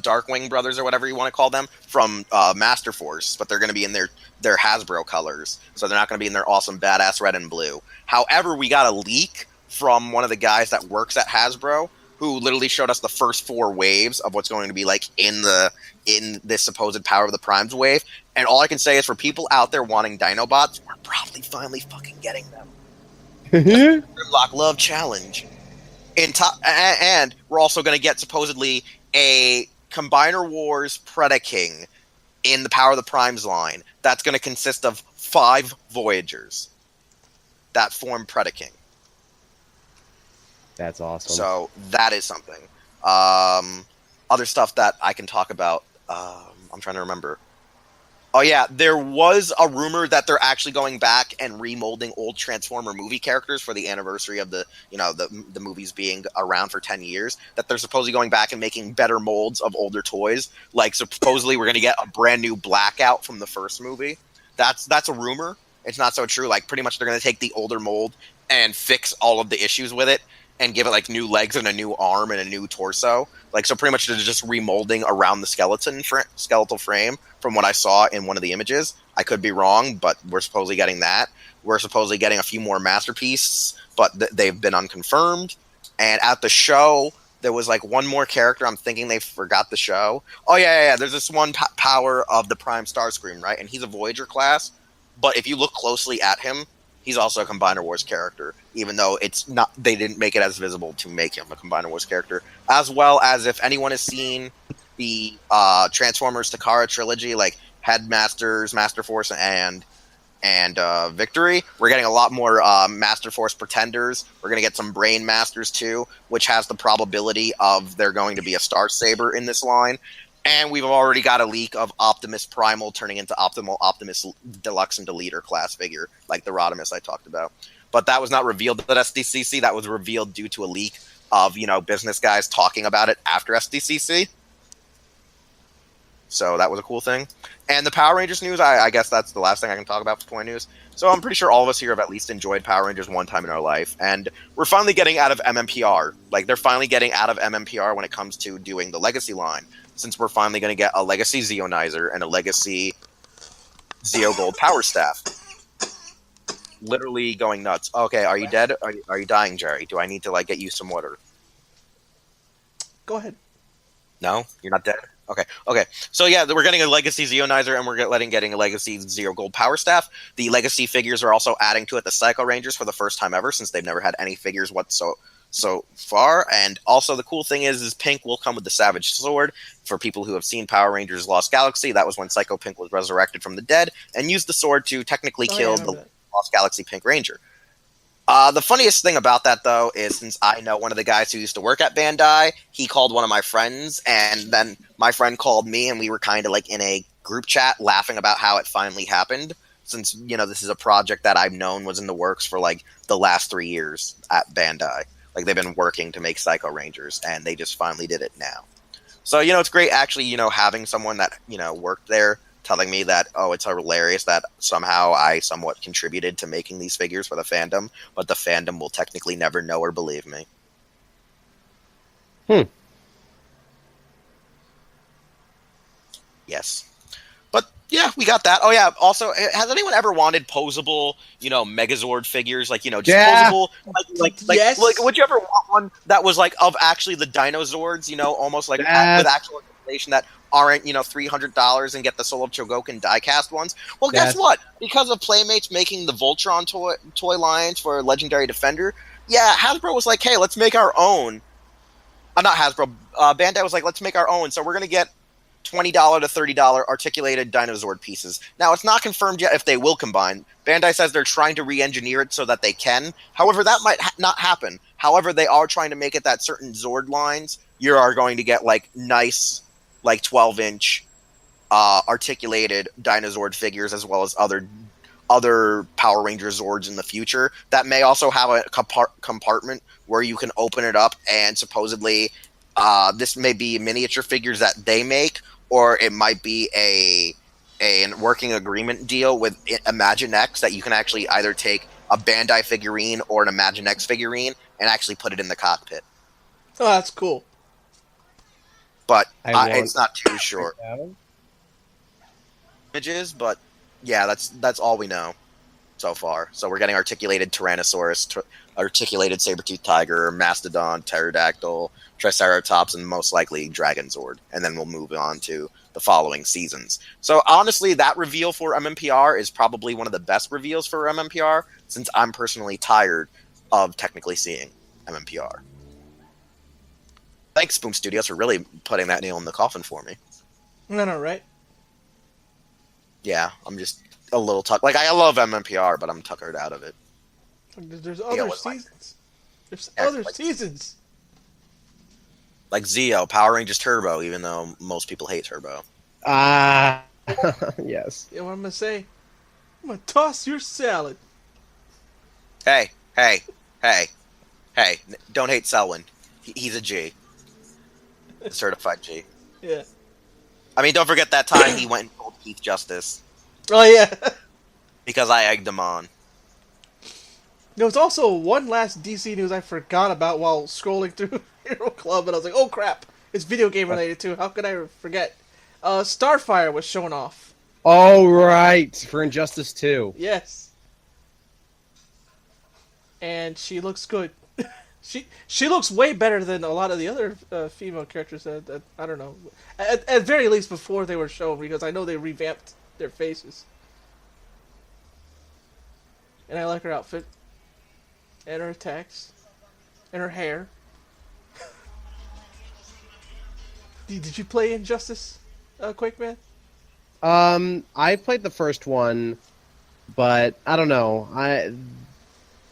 Darkwing brothers, or whatever you want to call them, from Master Force, but they're going to be in their Hasbro colors, so they're not going to be in their awesome badass red and blue. However, we got a leak from one of the guys that works at Hasbro, who literally showed us the first 4 waves of what's going to be like in this supposed Power of the Primes wave. And all I can say is for people out there wanting Dinobots, we're probably finally fucking getting them. Grimlock Love Challenge. And we're also going to get supposedly a Combiner Wars Predaking in the Power of the Primes line. That's going to consist of 5 Voyagers that form Predaking. That's awesome. So that is something. Other stuff that I can talk about. I'm trying to remember. Oh yeah, there was a rumor that they're actually going back and remolding old Transformer movie characters for the anniversary of the movies being around for 10 years. That they're supposedly going back and making better molds of older toys. Like supposedly we're going to get a brand new Blackout from the first movie. That's a rumor. It's not so true. Like pretty much they're going to take the older mold and fix all of the issues with it and give it like new legs and a new arm and a new torso. Like so pretty much they're just remolding around the skeletal frame from what I saw in one of the images. I could be wrong, but we're supposedly getting that. We're supposedly getting a few more masterpieces, but they've been unconfirmed. And at the show, there was like one more character. I'm thinking they forgot the show. Oh yeah. There's this one power of the Prime Starscream, right? And he's a Voyager class. But if you look closely at him, he's also a Combiner Wars character, even though it's not. They didn't make it as visible to make him a Combiner Wars character. As well as if anyone has seen the Transformers Takara trilogy, like Headmasters, Master Force, and Victory, we're getting a lot more Master Force Pretenders. We're going to get some Brain Masters too, which has the probability of there going to be a Star Saber in this line. And we've already got a leak of Optimus Primal turning into Optimus Deluxe and Deleter class figure, like the Rodimus I talked about. But that was not revealed at SDCC. That was revealed due to a leak of, business guys talking about it after SDCC. So that was a cool thing. And the Power Rangers news, I guess that's the last thing I can talk about for toy news. So I'm pretty sure all of us here have at least enjoyed Power Rangers one time in our life. And we're finally getting out of MMPR. Like, they're finally getting out of MMPR when it comes to doing the Legacy line. Since we're finally going to get a Legacy Zeonizer and a Legacy Zeo Gold Power Staff. Literally going nuts. Okay, are you dead? Are you dying, Jerry? Do I need to, get you some water? Go ahead. No? You're not dead? Okay. So yeah, we're getting a Legacy Zeonizer and we're getting a Legacy Zero Gold Power Staff. The Legacy figures are also adding to it the Psycho Rangers for the first time ever, since they've never had any figures so far. And also the cool thing is Pink will come with the Savage Sword. For people who have seen Power Rangers Lost Galaxy, that was when Psycho Pink was resurrected from the dead and used the sword to technically kill the Lost Galaxy Pink Ranger. The funniest thing about that, though, is since I know one of the guys who used to work at Bandai, he called one of my friends, and then my friend called me, and we were kind of in a group chat laughing about how it finally happened, since, this is a project that I've known was in the works for, the last 3 years at Bandai. They've been working to make Psycho Rangers, and they just finally did it now. So, it's great actually, having someone that, worked there telling me that, oh, it's hilarious that somehow I somewhat contributed to making these figures for the fandom, but the fandom will technically never know or believe me. Yes. But, yeah, we got that. Oh, yeah, also, has anyone ever wanted posable, Megazord figures? Posable? Yes. Would you ever want one that was, of actually the Dinozords, almost with actual information that aren't, $300 and get the Soul of Chogokin diecast ones? Well, guess what? Because of Playmates making the Voltron toy lines for Legendary Defender, yeah, Hasbro was like, hey, let's make our own. Not Hasbro. Bandai was like, let's make our own. So we're going to get $20 to $30 articulated Dinozord pieces. Now, it's not confirmed yet if they will combine. Bandai says they're trying to re-engineer it so that they can. However, that might not happen. However, they are trying to make it that certain Zord lines, you are going to get, nice 12-inch articulated Dinozord figures, as well as other Power Ranger Zords in the future. That may also have a compartment where you can open it up, and supposedly this may be miniature figures that they make, or it might be a working agreement deal with Imaginext that you can actually either take a Bandai figurine or an Imaginext figurine and actually put it in the cockpit. Oh, that's cool. But it's not too short. Images, but yeah, that's all we know. so far. So we're getting articulated Tyrannosaurus, articulated saber-toothed tiger, mastodon, pterodactyl, triceratops, and most likely Dragonzord. And then we'll move on to the following seasons. So honestly, that reveal for MMPR is probably one of the best reveals for MMPR, since I'm personally tired of technically seeing MMPR. Thanks, Boom Studios, for really putting that nail in the coffin for me. No, right? Yeah, I'm just a little Like, I love MMPR, but I'm tuckered out of it. There's other seasons. There's Yeah, other like- seasons. Like Zeo, Power Rangers Turbo, even though most people hate Turbo. Yes. You know what I'm gonna say? I'm gonna toss your salad. Hey, don't hate Selwyn. He's a G. A certified G. Yeah. I mean, don't forget that time he went and told Keith Justice. Oh yeah. Because I egged him on. There was also one last DC news I forgot about while scrolling through Hero Club, and I was like, oh crap, it's video game related too. How could I forget? Starfire was shown off. Oh, right. For Injustice 2. Yes. And she looks good. She looks way better than a lot of the other female characters that I don't know. At very least before they were shown, because I know they revamped their faces. And I like her outfit. And her attacks. And her hair. Did you play Injustice, Quakeman? I played the first one, but I don't know.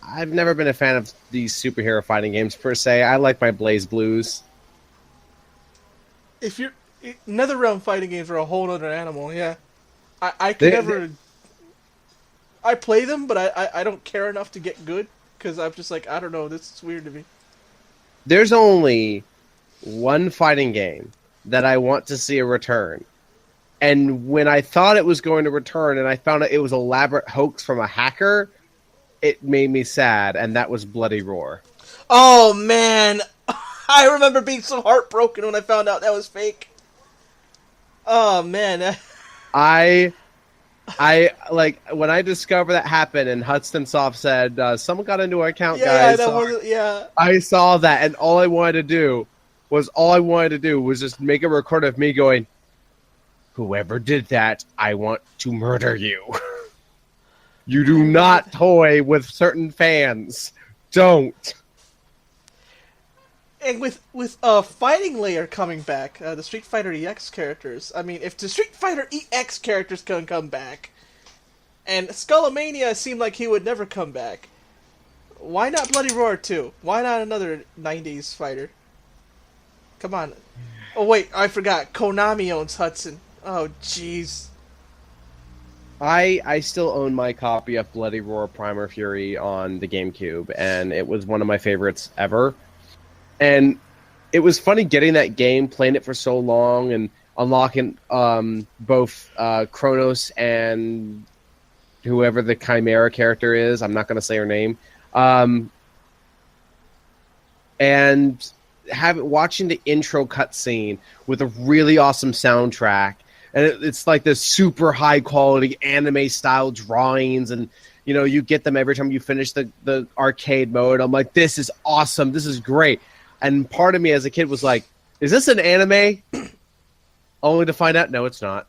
I've never been a fan of these superhero fighting games per se. I like my Blaze Blues. If you're NetherRealm fighting games are a whole other animal, yeah. I could never. I play them, but I don't care enough to get good because I'm just like, I don't know, this is weird to me. There's only one fighting game that I want to see a return. And when I thought it was going to return and I found out it was an elaborate hoax from a hacker, it made me sad, and that was Bloody Roar. Oh, man. I remember being so heartbroken when I found out that was fake. Oh, man. I like, when I discovered that happened and Hudson Soft said, someone got into our account, guys. I saw that, and all I wanted to do was just make a record of me going, whoever did that, I want to murder you. You do not toy with certain fans. Don't. And with Fighting Layer coming back, the Street Fighter EX characters, I mean, if the Street Fighter EX characters can come back, and Skullomania seemed like he would never come back, why not Bloody Roar 2? Why not another 90s fighter? Come on. Oh, wait, I forgot. Konami owns Hudson. Oh, jeez. I still own my copy of Bloody Roar Primer Fury on the GameCube, and it was one of my favorites ever. And it was funny getting that game, playing it for so long, and unlocking both Kronos and whoever the Chimera character is. I'm not going to say her name. And watching the intro cutscene with a really awesome soundtrack. And it's like this super high quality anime style drawings, and you get them every time you finish the arcade mode. I'm like, this is awesome, this is great. And part of me as a kid was like, is this an anime? Only to find out, no, it's not.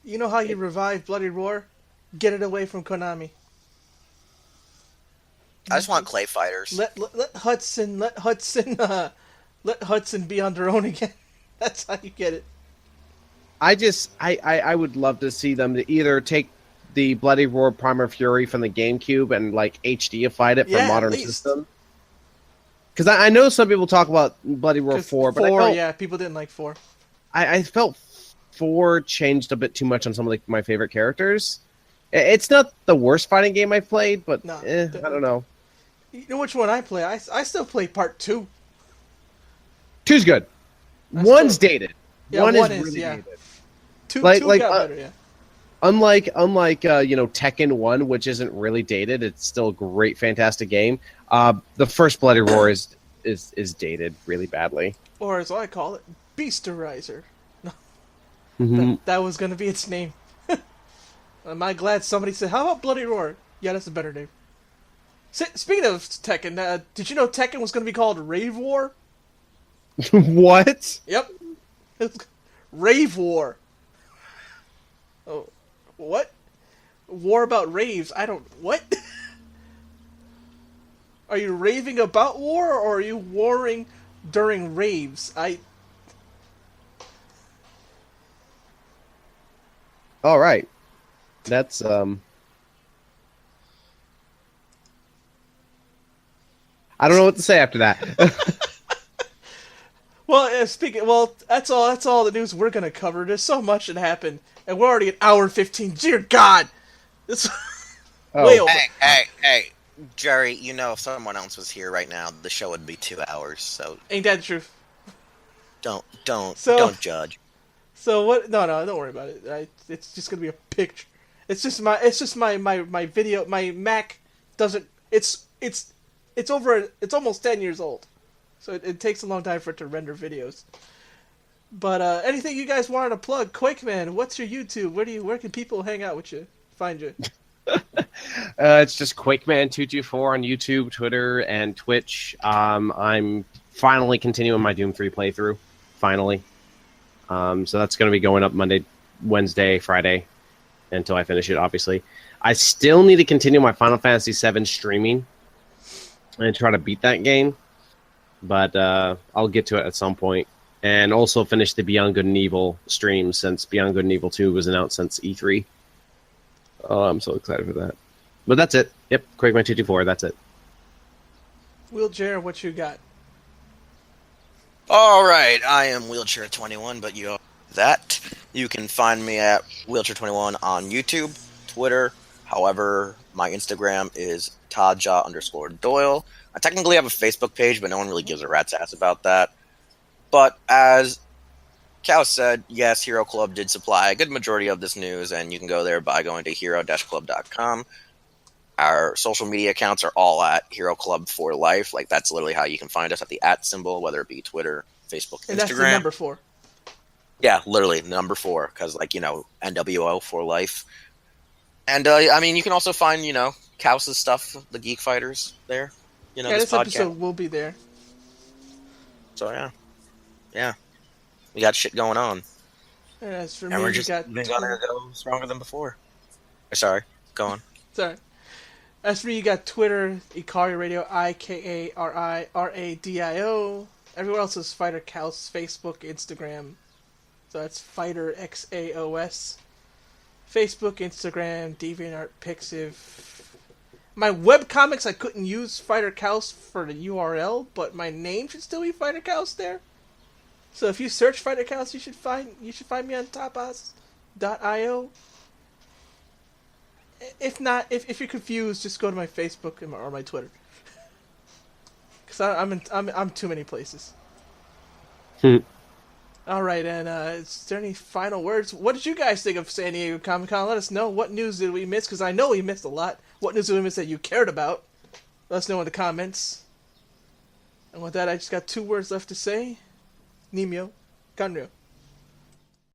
You know how you revive Bloody Roar? Get it away from Konami. I just want clay fighters. Let Hudson be on their own again. That's how you get it. I would love to see them to either take the Bloody Roar Primer Fury from the GameCube and like HD-ified it for a modern system. Because I know some people talk about Bloody Roar 4, but people didn't like 4. I felt 4 changed a bit too much on some of my favorite characters. It's not the worst fighting game I've played, but I don't know. You know which one I play? I still play part 2. 2's good. One's dated. Yeah, one is really dated. 2 like got better, yeah. Unlike Tekken 1, which isn't really dated, it's still a great, fantastic game. The first Bloody Roar is dated really badly. Or as I call it, Beasterizer. No. Mm-hmm. That was going to be its name. Am I glad somebody said, how about Bloody Roar? Yeah, that's a better name. Speaking of Tekken, did you know Tekken was going to be called Rave War? What? Yep. Rave War. Oh, what? War about raves? I don't... What? Are you raving about war, or are you warring during raves? All right. That's I don't know what to say after that. Well, that's all the news we're gonna cover. There's so much that happened, and we're already at hour 15. Dear God, this way over. Hey, Jerry, you know if someone else was here right now, the show would be 2 hours, so Ain't that the truth? don't judge. So what? No, don't worry about it. It's just gonna be a picture. It's just my video. My Mac doesn't. It's over. It's almost 10 years old, so it takes a long time for it to render videos. But anything you guys wanted to plug? Quakeman, what's your YouTube? Where can people hang out with you? Find you? It's just Quakeman224 on YouTube, Twitter, and Twitch. I'm finally continuing my Doom 3 playthrough. Finally. So that's going to be going up Monday, Wednesday, Friday, until I finish it, obviously. I still need to continue my Final Fantasy VII streaming and try to beat that game. But I'll get to it at some point. And also finish the Beyond Good and Evil stream, since Beyond Good and Evil 2 was announced since E3. Oh, I'm so excited for that. But that's it. Yep, Quakeman224, that's it. Wheelchair, what you got? All right, I am Wheelchair 21, but you can find me at Wheelchair 21 on YouTube, Twitter. However, my Instagram is Tadja_Doyle. I technically have a Facebook page, but no one really gives a rat's ass about that. But as Cal said, yes, Hero Club did supply a good majority of this news, and you can go there by going to hero-club.com. Our social media accounts are all at Hero Club for Life. Like, that's literally how you can find us, at the @ symbol, whether it be Twitter, Facebook, And Instagram. that's the number 4. Yeah, literally, the number 4, because, NWO for life. And, you can also find, Kaus's stuff, the Geek Fighters there. This episode will be there. So, yeah. We got shit going on. And as for And me, we're just gonna go stronger than before. Sorry, go on. Sorry. As for me, you got Twitter, Ikari Radio, IKARIRADIO. Everywhere else is Fighter Kaos, Facebook, Instagram. So that's Fighter XAOS. Facebook, Instagram, DeviantArt, Pixiv. My webcomics, I couldn't use Fighter Kaos for the URL, but my name should still be Fighter Kaos there. So if you search Fighter Kaos, you should find me on topos.io. If not, if you're confused, just go to my Facebook or my Twitter. Because I'm too many places. All right, and is there any final words? What did you guys think of San Diego Comic-Con? Let us know. What news did we miss? Because I know we missed a lot. What news did we miss that you cared about? Let us know in the comments. And with that, I just got 2 words left to say. Nimyo. Ganryo.